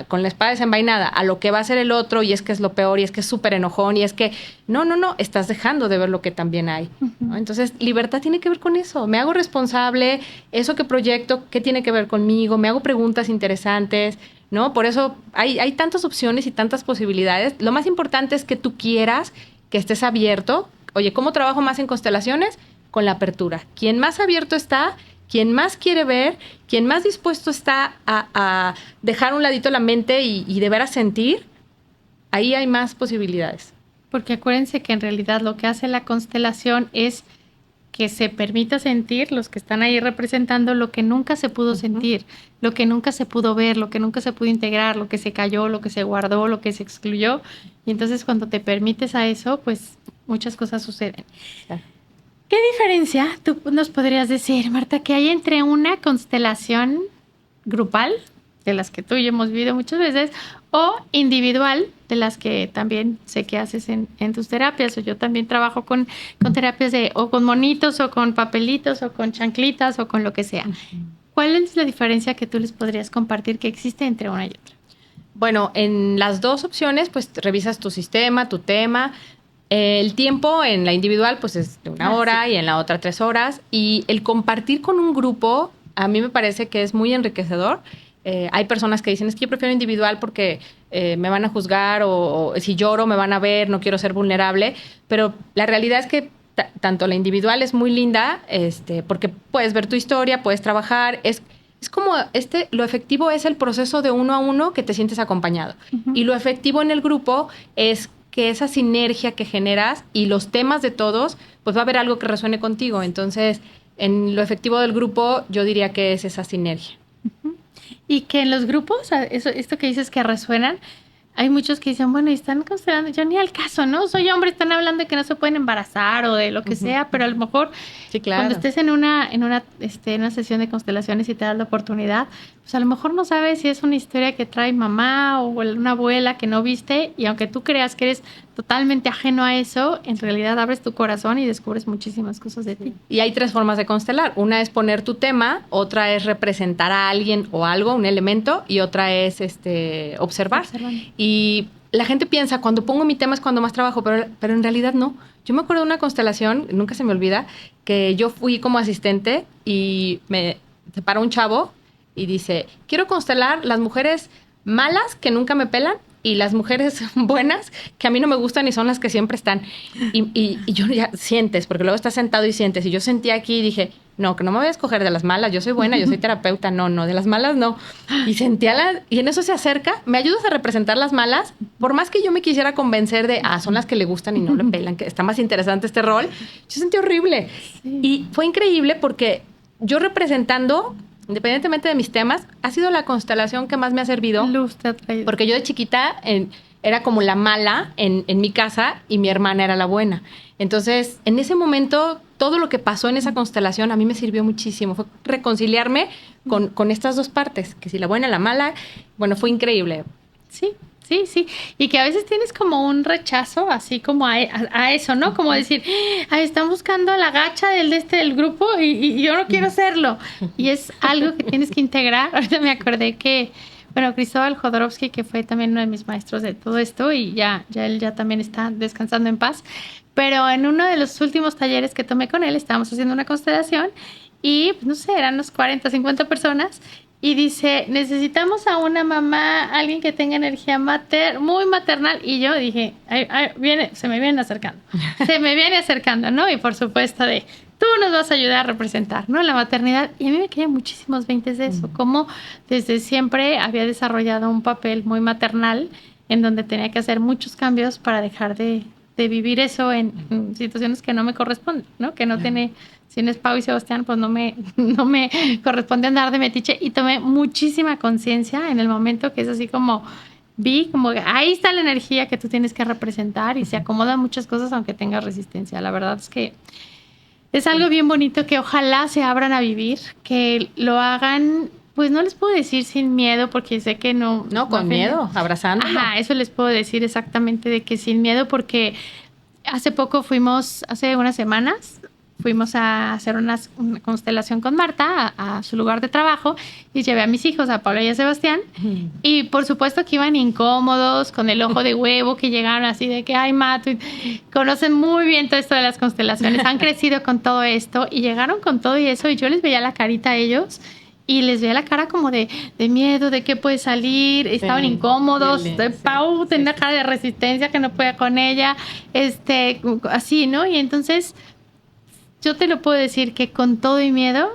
con la espada desenvainada a lo que va a hacer el otro, y es que es lo peor, y es que es súper enojón, y es que no, estás dejando de ver lo que también hay, ¿no? Entonces, libertad tiene que ver con eso. Me hago responsable, eso que proyecto, ¿qué tiene que ver conmigo? Me hago preguntas interesantes, ¿no? Por eso hay tantas opciones y tantas posibilidades. Lo más importante es que tú quieras, que estés abierto. Oye, ¿cómo trabajo más en constelaciones? Con la apertura. Quien más abierto está, quien más quiere ver, quien más dispuesto está a dejar un ladito la mente y de veras sentir, ahí hay más posibilidades. Porque acuérdense que en realidad lo que hace la constelación es que se permita sentir, los que están ahí representando, lo que nunca se pudo sentir, lo que nunca se pudo ver, lo que nunca se pudo integrar, lo que se cayó, lo que se guardó, lo que se excluyó. Y entonces cuando te permites a eso, pues muchas cosas suceden. Claro. ¿Qué diferencia tú nos podrías decir, Marta, que hay entre una constelación grupal, de las que tú y yo hemos vivido muchas veces, o individual, de las que también sé que haces en tus terapias? O yo también trabajo con terapias o con monitos, o con papelitos, o con chanclitas, o con lo que sea. ¿Cuál es la diferencia que tú les podrías compartir que existe entre una y otra? Bueno, en las dos opciones, pues revisas tu sistema, tu tema. El tiempo en la individual pues es de 1 hora, sí, y en la otra 3 horas. Y el compartir con un grupo a mí me parece que es muy enriquecedor. Hay personas que dicen, es que yo prefiero individual porque me van a juzgar o si lloro me van a ver, no quiero ser vulnerable. Pero la realidad es que tanto la individual es muy linda, porque puedes ver tu historia, puedes trabajar. Es como lo efectivo es el proceso de 1 a 1 que te sientes acompañado. Uh-huh. Y lo efectivo en el grupo es que esa sinergia que generas y los temas de todos, pues va a haber algo que resuene contigo. Entonces, en lo efectivo del grupo, yo diría que es esa sinergia. Uh-huh. Y que en los grupos, esto que dices que resuenan, hay muchos que dicen, bueno, y están constelando, yo ni al caso, ¿no? Soy hombre, están hablando de que no se pueden embarazar o de lo que sea, pero a lo mejor sí, claro, cuando estés en una sesión de constelaciones y te das la oportunidad, pues a lo mejor no sabes si es una historia que trae mamá o una abuela que no viste, y aunque tú creas que eres totalmente ajeno a eso, en realidad abres tu corazón y descubres muchísimas cosas de ti. Y hay 3 formas de constelar. Una es poner tu tema, otra es representar a alguien o algo, un elemento, y otra es observar. Y la gente piensa, cuando pongo mi tema es cuando más trabajo, pero en realidad no. Yo me acuerdo de una constelación, nunca se me olvida, que yo fui como asistente y se para un chavo y dice, quiero constelar las mujeres malas que nunca me pelan y las mujeres buenas que a mí no me gustan y son las que siempre están. Y yo ya sientes, porque luego estás sentado y sientes. Y yo sentí aquí y dije, no, que no me voy a escoger de las malas. Yo soy buena, yo soy terapeuta. No, de las malas no. Y sentía y en eso se acerca. ¿Me ayudas a representar las malas? Por más que yo me quisiera convencer de, son las que le gustan y no le pelan, que está más interesante este rol. Yo sentí horrible. Sí. Y fue increíble porque yo representando, independientemente de mis temas, ha sido la constelación que más me ha servido. Luz te ha traído. Porque yo de chiquita era como la mala en mi casa y mi hermana era la buena. Entonces, en ese momento, todo lo que pasó en esa constelación a mí me sirvió muchísimo. Fue reconciliarme con estas dos partes, que si la buena y la mala, bueno, fue increíble. Sí. Sí, y que a veces tienes como un rechazo, así como a eso, ¿no? Como decir, están buscando a la gacha del grupo y yo no quiero hacerlo. Y es algo que tienes que integrar. Ahorita me acordé que, bueno, Cristóbal Jodorowsky, que fue también uno de mis maestros de todo esto, y él ya también está descansando en paz, pero en uno de los últimos talleres que tomé con él, estábamos haciendo una constelación y, no sé, eran unos 40, 50 personas. Y dice, necesitamos a una mamá, alguien que tenga energía muy maternal. Y yo dije, se me viene acercando, ¿no? Y por supuesto tú nos vas a ayudar a representar, ¿no? La maternidad. Y a mí me quedan muchísimos 20 de eso. Como desde siempre había desarrollado un papel muy maternal en donde tenía que hacer muchos cambios para dejar de vivir eso en situaciones que no me corresponden, ¿no? Que no tiene... Si no es Pau y Sebastián, pues no me corresponde andar de metiche. Y tomé muchísima conciencia en el momento que es así como... Vi como que ahí está la energía que tú tienes que representar y se acomodan muchas cosas aunque tengas resistencia. La verdad es que Es algo bien bonito que ojalá se abran a vivir, que lo hagan, pues no les puedo decir sin miedo, porque sé que no... No, con miedo, abrazándolo. Ajá, eso les puedo decir exactamente de que sin miedo, porque hace unas semanas, fuimos a hacer una constelación con Marta a su lugar de trabajo y llevé a mis hijos, a Paula y a Sebastián. Y por supuesto que iban incómodos, con el ojo de huevo, que llegaron así de que, ay, Mato, conocen muy bien todo esto de las constelaciones, han crecido con todo esto y llegaron con todo y eso y yo les veía la carita a ellos. Y les veía la cara como de miedo, de qué puede salir, estaban incómodos, Pau tenía cara de resistencia que no podía con ella, así, ¿no? Y entonces yo te lo puedo decir que con todo y miedo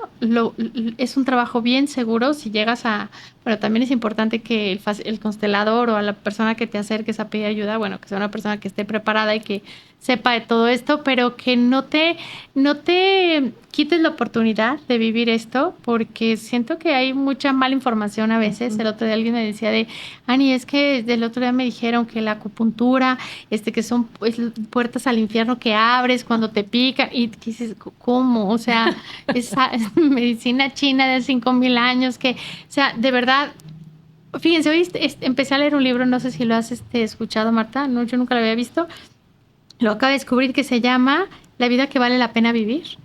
es un trabajo bien seguro si llegas a... Bueno, también es importante que el constelador o a la persona que te acerques a pedir ayuda, bueno, que sea una persona que esté preparada y que sepa de todo esto, pero que no te quites la oportunidad de vivir esto, porque siento que hay mucha mala información a veces. El otro día alguien me decía Ani, es que del otro día me dijeron que la acupuntura, que son puertas al infierno que abres cuando te pican, y dices, ¿cómo? O sea, esa medicina china de 5,000 años que, o sea, de verdad. Fíjense, hoy empecé a leer un libro, no sé si lo has escuchado, Marta, no, yo nunca lo había visto. Lo acabo de descubrir, que se llama La vida que vale la pena vivir.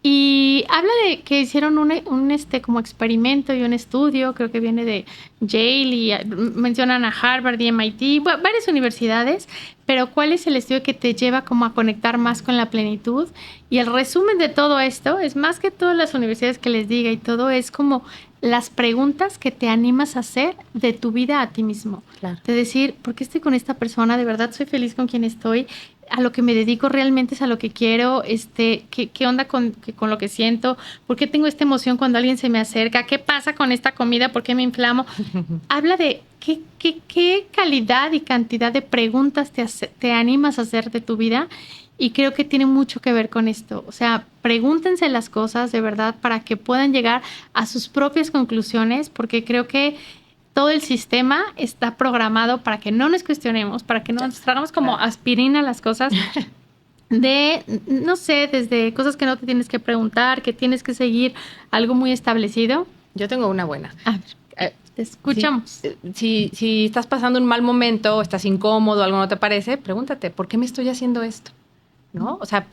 Y habla de que hicieron un como experimento y un estudio, creo que viene de Yale y mencionan a Harvard y MIT, varias universidades, pero ¿cuál es el estudio que te lleva como a conectar más con la plenitud? Y el resumen de todo esto es más que todas las universidades que les diga y todo, es como las preguntas que te animas a hacer de tu vida a ti mismo. Claro. De decir, ¿por qué estoy con esta persona? ¿De verdad soy feliz con quien estoy? ¿A lo que me dedico realmente es a lo que quiero? ¿Qué onda con lo que siento? ¿Por qué tengo esta emoción cuando alguien se me acerca? ¿Qué pasa con esta comida? ¿Por qué me inflamo? Habla de qué calidad y cantidad de preguntas te animas a hacer de tu vida. Y creo que tiene mucho que ver con esto. O sea, pregúntense las cosas de verdad para que puedan llegar a sus propias conclusiones, porque creo que todo el sistema está programado para que no nos cuestionemos, para que no nos tragamos como aspirina las cosas, no sé, desde cosas que no te tienes que preguntar, que tienes que seguir algo muy establecido. Yo tengo una buena. A ver, te escuchamos. Si estás pasando un mal momento, o estás incómodo, algo no te parece, pregúntate, ¿por qué me estoy haciendo esto? ¿No? O sea,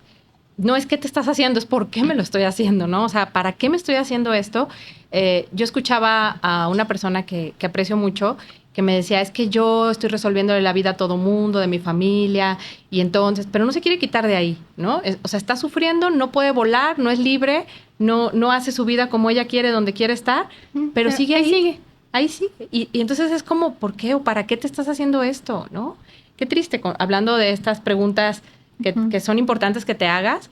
no es qué te estás haciendo, es por qué me lo estoy haciendo, ¿no? O sea, ¿para qué me estoy haciendo esto? Yo escuchaba a una persona que aprecio mucho, que me decía, es que yo estoy resolviéndole la vida a todo mundo, de mi familia, y entonces, pero no se quiere quitar de ahí, ¿no? O sea, está sufriendo, no puede volar, no es libre, no hace su vida como ella quiere, donde quiere estar, pero sigue ahí. Ahí sigue. Y entonces es como, ¿por qué o para qué te estás haciendo esto, no? Qué triste, hablando de estas preguntas que son importantes que te hagas.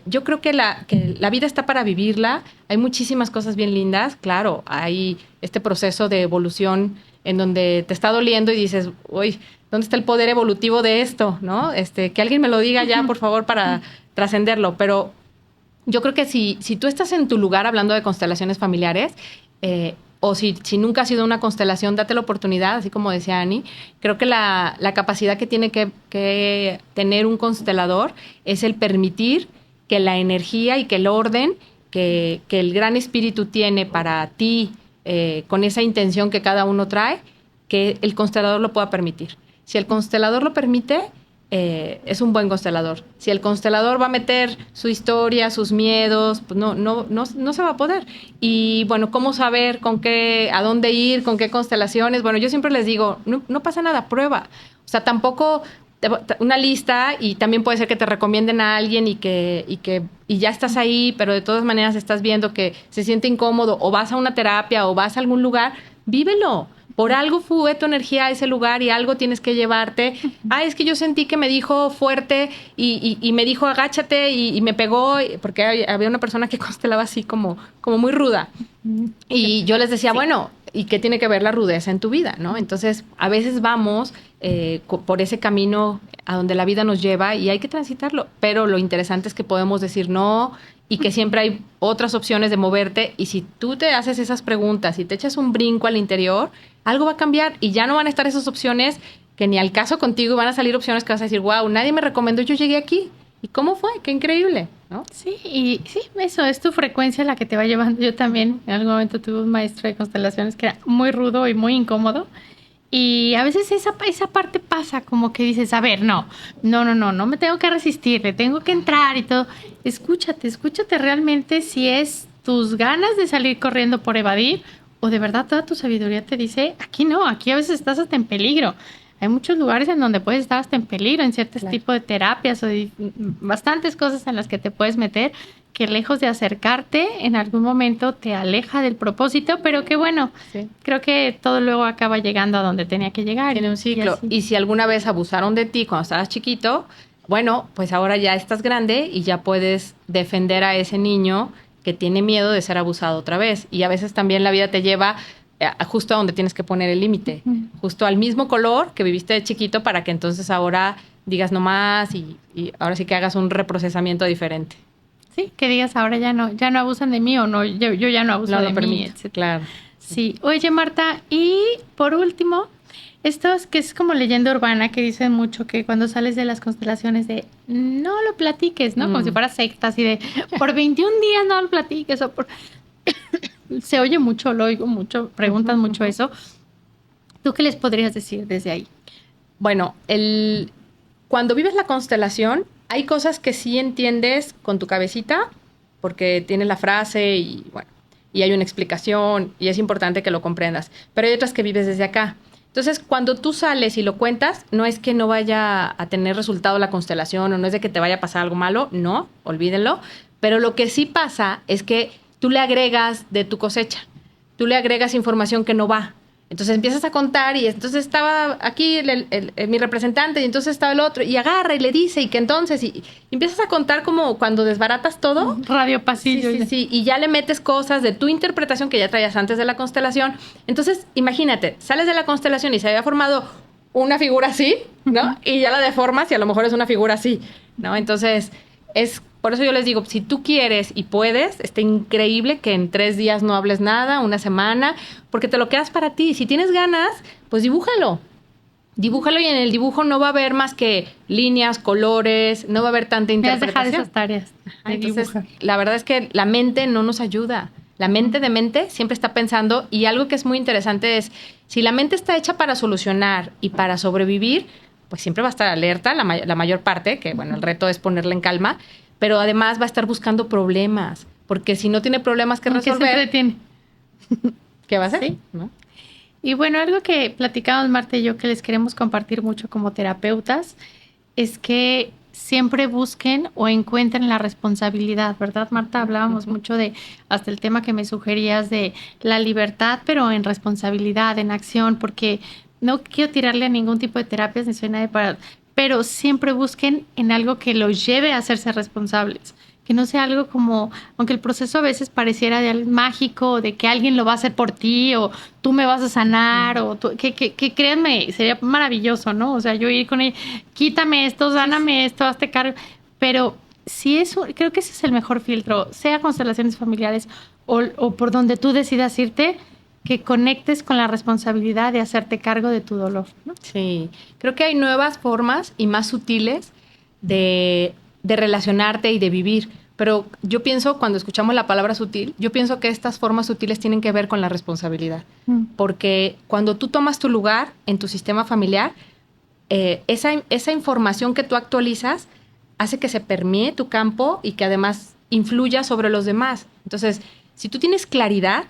Yo creo que la vida está para vivirla. Hay muchísimas cosas bien lindas. Claro, hay este proceso de evolución en donde te está doliendo y dices, uy, ¿dónde está el poder evolutivo de esto? ¿No? Que alguien me lo diga ya, por favor, para trascenderlo. Pero yo creo que si tú estás en tu lugar hablando de constelaciones familiares, o si nunca has sido una constelación, date la oportunidad, así como decía Ani. Creo que la capacidad que tiene que tener un constelador es el permitir que la energía y que el orden que el gran espíritu tiene para ti, con esa intención que cada uno trae, que el constelador lo pueda permitir. Si el constelador lo permite, es un buen constelador. Si el constelador va a meter su historia, sus miedos, pues no se va a poder. Y bueno, ¿cómo saber a dónde ir, con qué constelaciones? Bueno, yo siempre les digo, no pasa nada, prueba. O sea, tampoco una lista, y también puede ser que te recomienden a alguien y ya estás ahí, pero de todas maneras estás viendo que se siente incómodo, o vas a una terapia o vas a algún lugar, vívelo. Por algo fue tu energía a ese lugar y algo tienes que llevarte. Es que yo sentí que me dijo fuerte y me dijo agáchate y me pegó, porque había una persona que constelaba así como muy ruda. Y yo les decía, bueno, ¿y qué tiene que ver la rudeza en tu vida, no? Entonces, a veces vamos por ese camino a donde la vida nos lleva y hay que transitarlo. Pero lo interesante es que podemos decir no, y que siempre hay otras opciones de moverte, y si tú te haces esas preguntas y te echas un brinco al interior, algo va a cambiar y ya no van a estar esas opciones que ni al caso contigo, y van a salir opciones que vas a decir, wow, nadie me recomendó, yo llegué aquí. ¿Y cómo fue? ¡Qué increíble! ¿no? Sí, y sí, eso es tu frecuencia la que te va llevando. Yo también en algún momento tuve un maestro de constelaciones que era muy rudo y muy incómodo. Y a veces esa parte pasa como que dices, a ver, no me tengo que resistir, le tengo que entrar y todo. Escúchate realmente si es tus ganas de salir corriendo por evadir o de verdad toda tu sabiduría te dice, aquí no, aquí a veces estás hasta en peligro. Hay muchos lugares en donde puedes estar hasta en peligro, en ciertos Claro. tipos de terapias o bastantes cosas en las que te puedes meter, que lejos de acercarte, en algún momento te aleja del propósito, pero que bueno, Sí. creo que todo luego acaba llegando a donde tenía que llegar. Tiene un ciclo. Y si alguna vez abusaron de ti cuando estabas chiquito, bueno, pues ahora ya estás grande y ya puedes defender a ese niño que tiene miedo de ser abusado otra vez. Y a veces también la vida te lleva justo a donde tienes que poner el límite, justo al mismo color que viviste de chiquito para que entonces ahora digas no más y ahora sí que hagas un reprocesamiento diferente. Sí, que digas ahora ya no abusan de mí o no, yo ya no abuso de mí, etc. Claro. Sí. Oye, Marta, y por último, esto es que es como leyenda urbana que dicen mucho que cuando sales de las constelaciones de no lo platiques, ¿no? Como si fuera secta, así de por 21 días no lo platiques o por... Se oye mucho, lo oigo mucho, preguntan mucho eso. ¿Tú qué les podrías decir desde ahí? Bueno, cuando vives la constelación, hay cosas que sí entiendes con tu cabecita, porque tienes la frase y bueno, y hay una explicación y es importante que lo comprendas. Pero hay otras que vives desde acá. Entonces, cuando tú sales y lo cuentas, no es que no vaya a tener resultado la constelación o no es de que te vaya a pasar algo malo, no, olvídenlo. Pero lo que sí pasa es que tú le agregas de tu cosecha, tú le agregas información que no va. Entonces empiezas a contar y entonces estaba aquí mi representante y entonces estaba el otro y agarra y le dice y que entonces y empiezas a contar como cuando desbaratas todo. Radio pasillo. Sí, y ya le metes cosas de tu interpretación que ya traías antes de la constelación. Entonces, imagínate, sales de la constelación y se había formado una figura así, ¿no? Y ya la deformas y a lo mejor es una figura así, ¿no? Entonces, por eso yo les digo, si tú quieres y puedes, está increíble que en 3 días no hables nada, una semana, porque te lo quedas para ti. Si tienes ganas, pues dibújalo. Dibújalo y en el dibujo no va a haber más que líneas, colores, no va a haber tanta interpretación. Me has dejado esas tareas. Entonces, la verdad es que la mente no nos ayuda. La mente siempre está pensando y algo que es muy interesante es, si la mente está hecha para solucionar y para sobrevivir, pues siempre va a estar alerta la mayor parte, que bueno, el reto es ponerla en calma, pero además va a estar buscando problemas, porque si no tiene problemas que resolver... se entretiene. ¿Qué va a hacer? Sí. ¿No? Y bueno, algo que platicamos Marta y yo que les queremos compartir mucho como terapeutas es que siempre busquen o encuentren la responsabilidad, ¿verdad, Marta? Hablábamos mucho de hasta el tema que me sugerías de la libertad, pero en responsabilidad, en acción, porque no quiero tirarle a ningún tipo de terapias ni soy nadie para... Pero siempre busquen en algo que los lleve a hacerse responsables. Que no sea algo como, aunque el proceso a veces pareciera de algo mágico, de que alguien lo va a hacer por ti, o tú me vas a sanar, o que créanme, sería maravilloso, ¿no? O sea, yo ir con él, quítame esto, sáname esto, hazte cargo. Pero sí creo que ese es el mejor filtro, sea constelaciones familiares o por donde tú decidas irte, que conectes con la responsabilidad de hacerte cargo de tu dolor, ¿no? Sí, creo que hay nuevas formas y más sutiles de relacionarte y de vivir. Pero yo pienso, cuando escuchamos la palabra sutil, yo pienso que estas formas sutiles tienen que ver con la responsabilidad. Porque cuando tú tomas tu lugar en tu sistema familiar, esa información que tú actualizas hace que se permee tu campo y que además influya sobre los demás. Entonces, si tú tienes claridad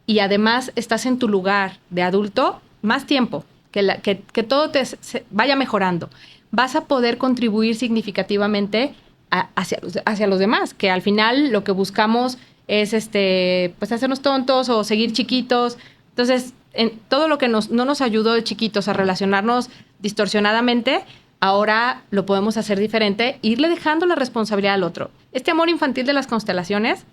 y además estás en tu lugar de adulto, más tiempo, que todo se vaya mejorando, vas a poder contribuir significativamente hacia los demás, que al final lo que buscamos es pues hacernos tontos o seguir chiquitos. Entonces, todo lo que no nos ayudó de chiquitos a relacionarnos distorsionadamente, ahora lo podemos hacer diferente, irle dejando la responsabilidad al otro. Este amor infantil de las constelaciones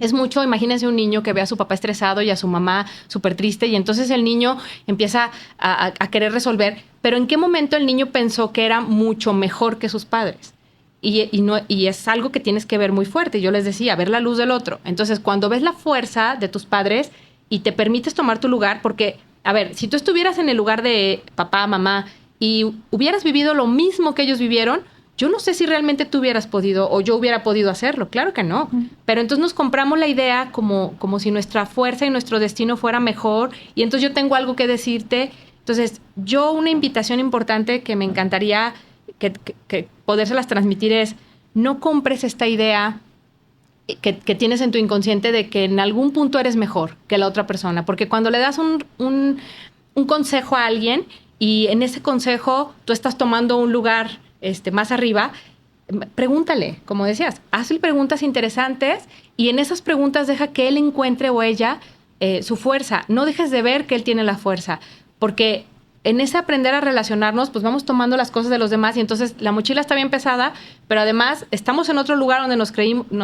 es mucho, imagínense un niño que ve a su papá estresado y a su mamá súper triste y entonces el niño empieza a querer resolver, pero ¿en qué momento el niño pensó que era mucho mejor que sus padres? Y es algo que tienes que ver muy fuerte. Yo les decía, ver la luz del otro. Entonces, cuando ves la fuerza de tus padres y te permites tomar tu lugar, porque, a ver, si tú estuvieras en el lugar de papá, mamá y hubieras vivido lo mismo que ellos vivieron, yo no sé si realmente tú hubieras podido o yo hubiera podido hacerlo, claro que no. Pero entonces nos compramos la idea como si nuestra fuerza y nuestro destino fuera mejor y entonces yo tengo algo que decirte. Entonces, una invitación importante que me encantaría que podérselas transmitir es, no compres esta idea que tienes en tu inconsciente de que en algún punto eres mejor que la otra persona, porque cuando le das un consejo a alguien y en ese consejo tú estás tomando un lugar más arriba, pregúntale, como decías, hazle preguntas interesantes y en esas preguntas deja que él encuentre o ella su fuerza. No dejes de ver que él tiene la fuerza, porque en ese aprender a relacionarnos, pues vamos tomando las cosas de los demás y entonces la mochila está bien pesada, pero además estamos en otro lugar donde nos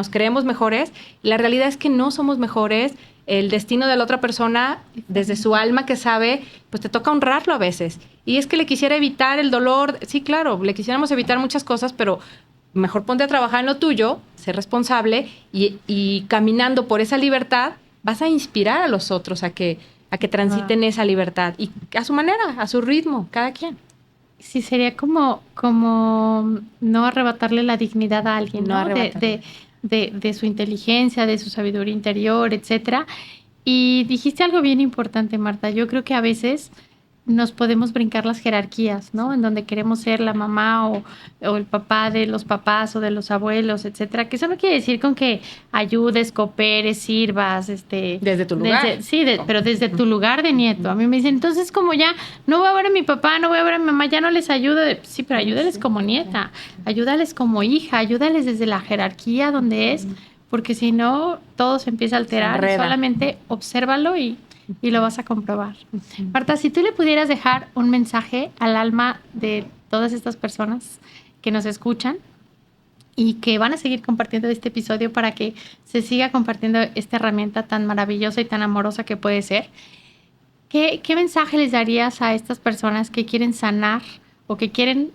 creemos mejores y la realidad es que no somos mejores. El destino de la otra persona, desde su alma que sabe, pues te toca honrarlo a veces. Y es que le quisiera evitar el dolor. Sí, claro, le quisiéramos evitar muchas cosas, pero mejor ponte a trabajar en lo tuyo, sé responsable y caminando por esa libertad vas a inspirar a los otros a que transiten esa libertad y a su manera, a su ritmo, cada quien. Sí, sería como no arrebatarle la dignidad a alguien, ¿no? De su inteligencia, de su sabiduría interior, etcétera. Y dijiste algo bien importante, Marta. Yo creo que a veces nos podemos brincar las jerarquías, ¿no? En donde queremos ser la mamá o el papá de los papás o de los abuelos, etcétera. Que eso no quiere decir con que ayudes, cooperes, sirvas, desde tu lugar. Pero desde tu lugar de nieto. A mí me dicen, entonces como ya no voy a ver a mi papá, no voy a ver a mi mamá, ya no les ayudo. Sí, pero ayúdales como nieta, ayúdales como hija, ayúdales desde la jerarquía donde es, porque si no, todo se empieza a alterar. Solamente obsérvalo y lo vas a comprobar. Marta, si tú le pudieras dejar un mensaje al alma de todas estas personas que nos escuchan y que van a seguir compartiendo este episodio para que se siga compartiendo esta herramienta tan maravillosa y tan amorosa que puede ser, ¿qué mensaje les darías a estas personas que quieren sanar o que quieren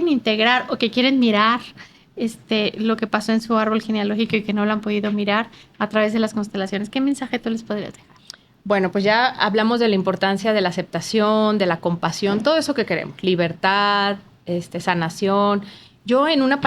integrar o que quieren mirar lo que pasó en su árbol genealógico y que no lo han podido mirar a través de las constelaciones? ¿Qué mensaje tú les podrías dejar? Bueno, pues ya hablamos de la importancia de la aceptación, de la compasión, todo eso que queremos. Libertad, sanación. Yo en una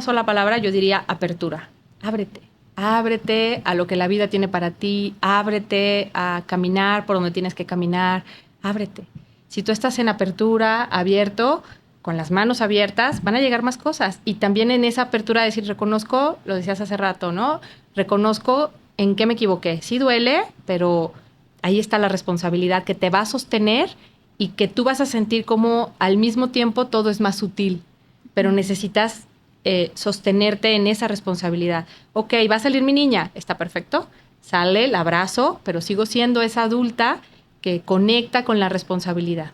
sola palabra, yo diría apertura. Ábrete. Ábrete a lo que la vida tiene para ti. Ábrete a caminar por donde tienes que caminar. Ábrete. Si tú estás en apertura, abierto, con las manos abiertas, van a llegar más cosas. Y también en esa apertura decir, reconozco, lo decías hace rato, ¿no? Reconozco en qué me equivoqué. Sí duele, pero ahí está la responsabilidad que te va a sostener y que tú vas a sentir como al mismo tiempo todo es más sutil, pero necesitas sostenerte en esa responsabilidad. Ok, va a salir mi niña, está perfecto, sale, la abrazo, pero sigo siendo esa adulta que conecta con la responsabilidad.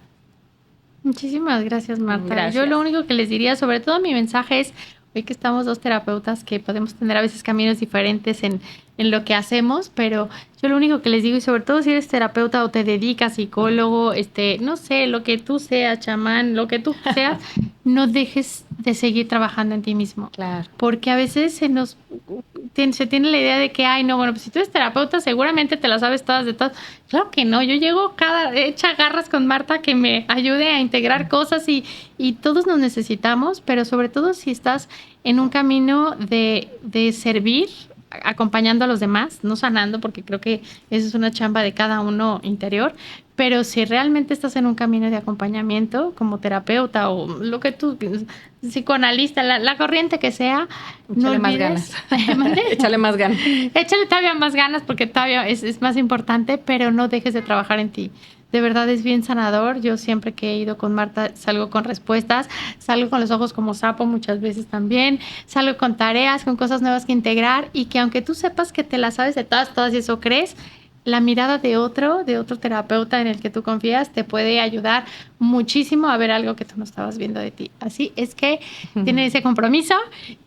Muchísimas gracias, Marta. Gracias. Yo lo único que les diría, sobre todo mi mensaje es, hoy que estamos dos terapeutas que podemos tener a veces caminos diferentes en lo que hacemos, pero yo lo único que les digo, y sobre todo si eres terapeuta o te dedicas psicólogo, no sé, lo que tú seas, chamán, lo que tú seas, no dejes de seguir trabajando en ti mismo. Claro. Porque a veces se tiene la idea de que, ay, no, bueno, pues si tú eres terapeuta, seguramente te las sabes todas de todas. Claro que no, yo llego hecha garras con Marta que me ayude a integrar cosas y todos nos necesitamos, pero sobre todo si estás en un camino de servir, acompañando a los demás, no sanando, porque creo que eso es una chamba de cada uno interior, pero si realmente estás en un camino de acompañamiento como terapeuta o lo que tú, psicoanalista, la corriente que sea, échale más ganas. Échale más ganas. Échale todavía más ganas porque todavía es más importante, pero no dejes de trabajar en ti. De verdad es bien sanador. Yo siempre que he ido con Marta salgo con respuestas, salgo con los ojos como sapo muchas veces también, salgo con tareas, con cosas nuevas que integrar y que aunque tú sepas que te las sabes de todas y eso crees, la mirada de otro terapeuta en el que tú confías te puede ayudar muchísimo a ver algo que tú no estabas viendo de ti. Así es que tienen ese compromiso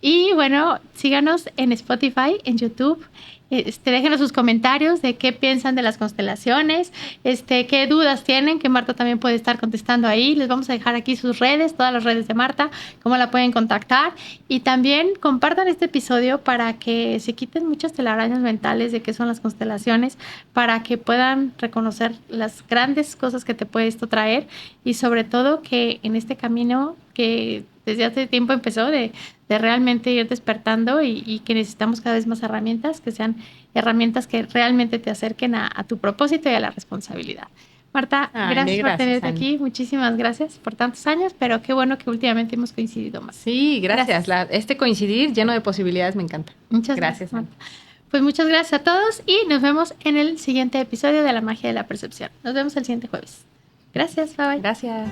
y bueno, síganos en Spotify, en YouTube. Déjenos sus comentarios de qué piensan de las constelaciones, qué dudas tienen, que Marta también puede estar contestando ahí. Les vamos a dejar aquí sus redes, todas las redes de Marta, cómo la pueden contactar. Y también compartan este episodio para que se quiten muchas telarañas mentales de qué son las constelaciones, para que puedan reconocer las grandes cosas que te puede esto traer y sobre todo que en este camino que desde hace tiempo empezó de realmente ir despertando y que necesitamos cada vez más herramientas, que sean herramientas que realmente te acerquen a tu propósito y a la responsabilidad. Marta, gracias por tenerte aquí. Muchísimas gracias por tantos años, pero qué bueno que últimamente hemos coincidido más. Sí, gracias. Este coincidir lleno de posibilidades me encanta. Muchas gracias, Marta. Pues muchas gracias a todos y nos vemos en el siguiente episodio de La Magia de la Percepción. Nos vemos el siguiente jueves. Gracias, bye bye. Gracias.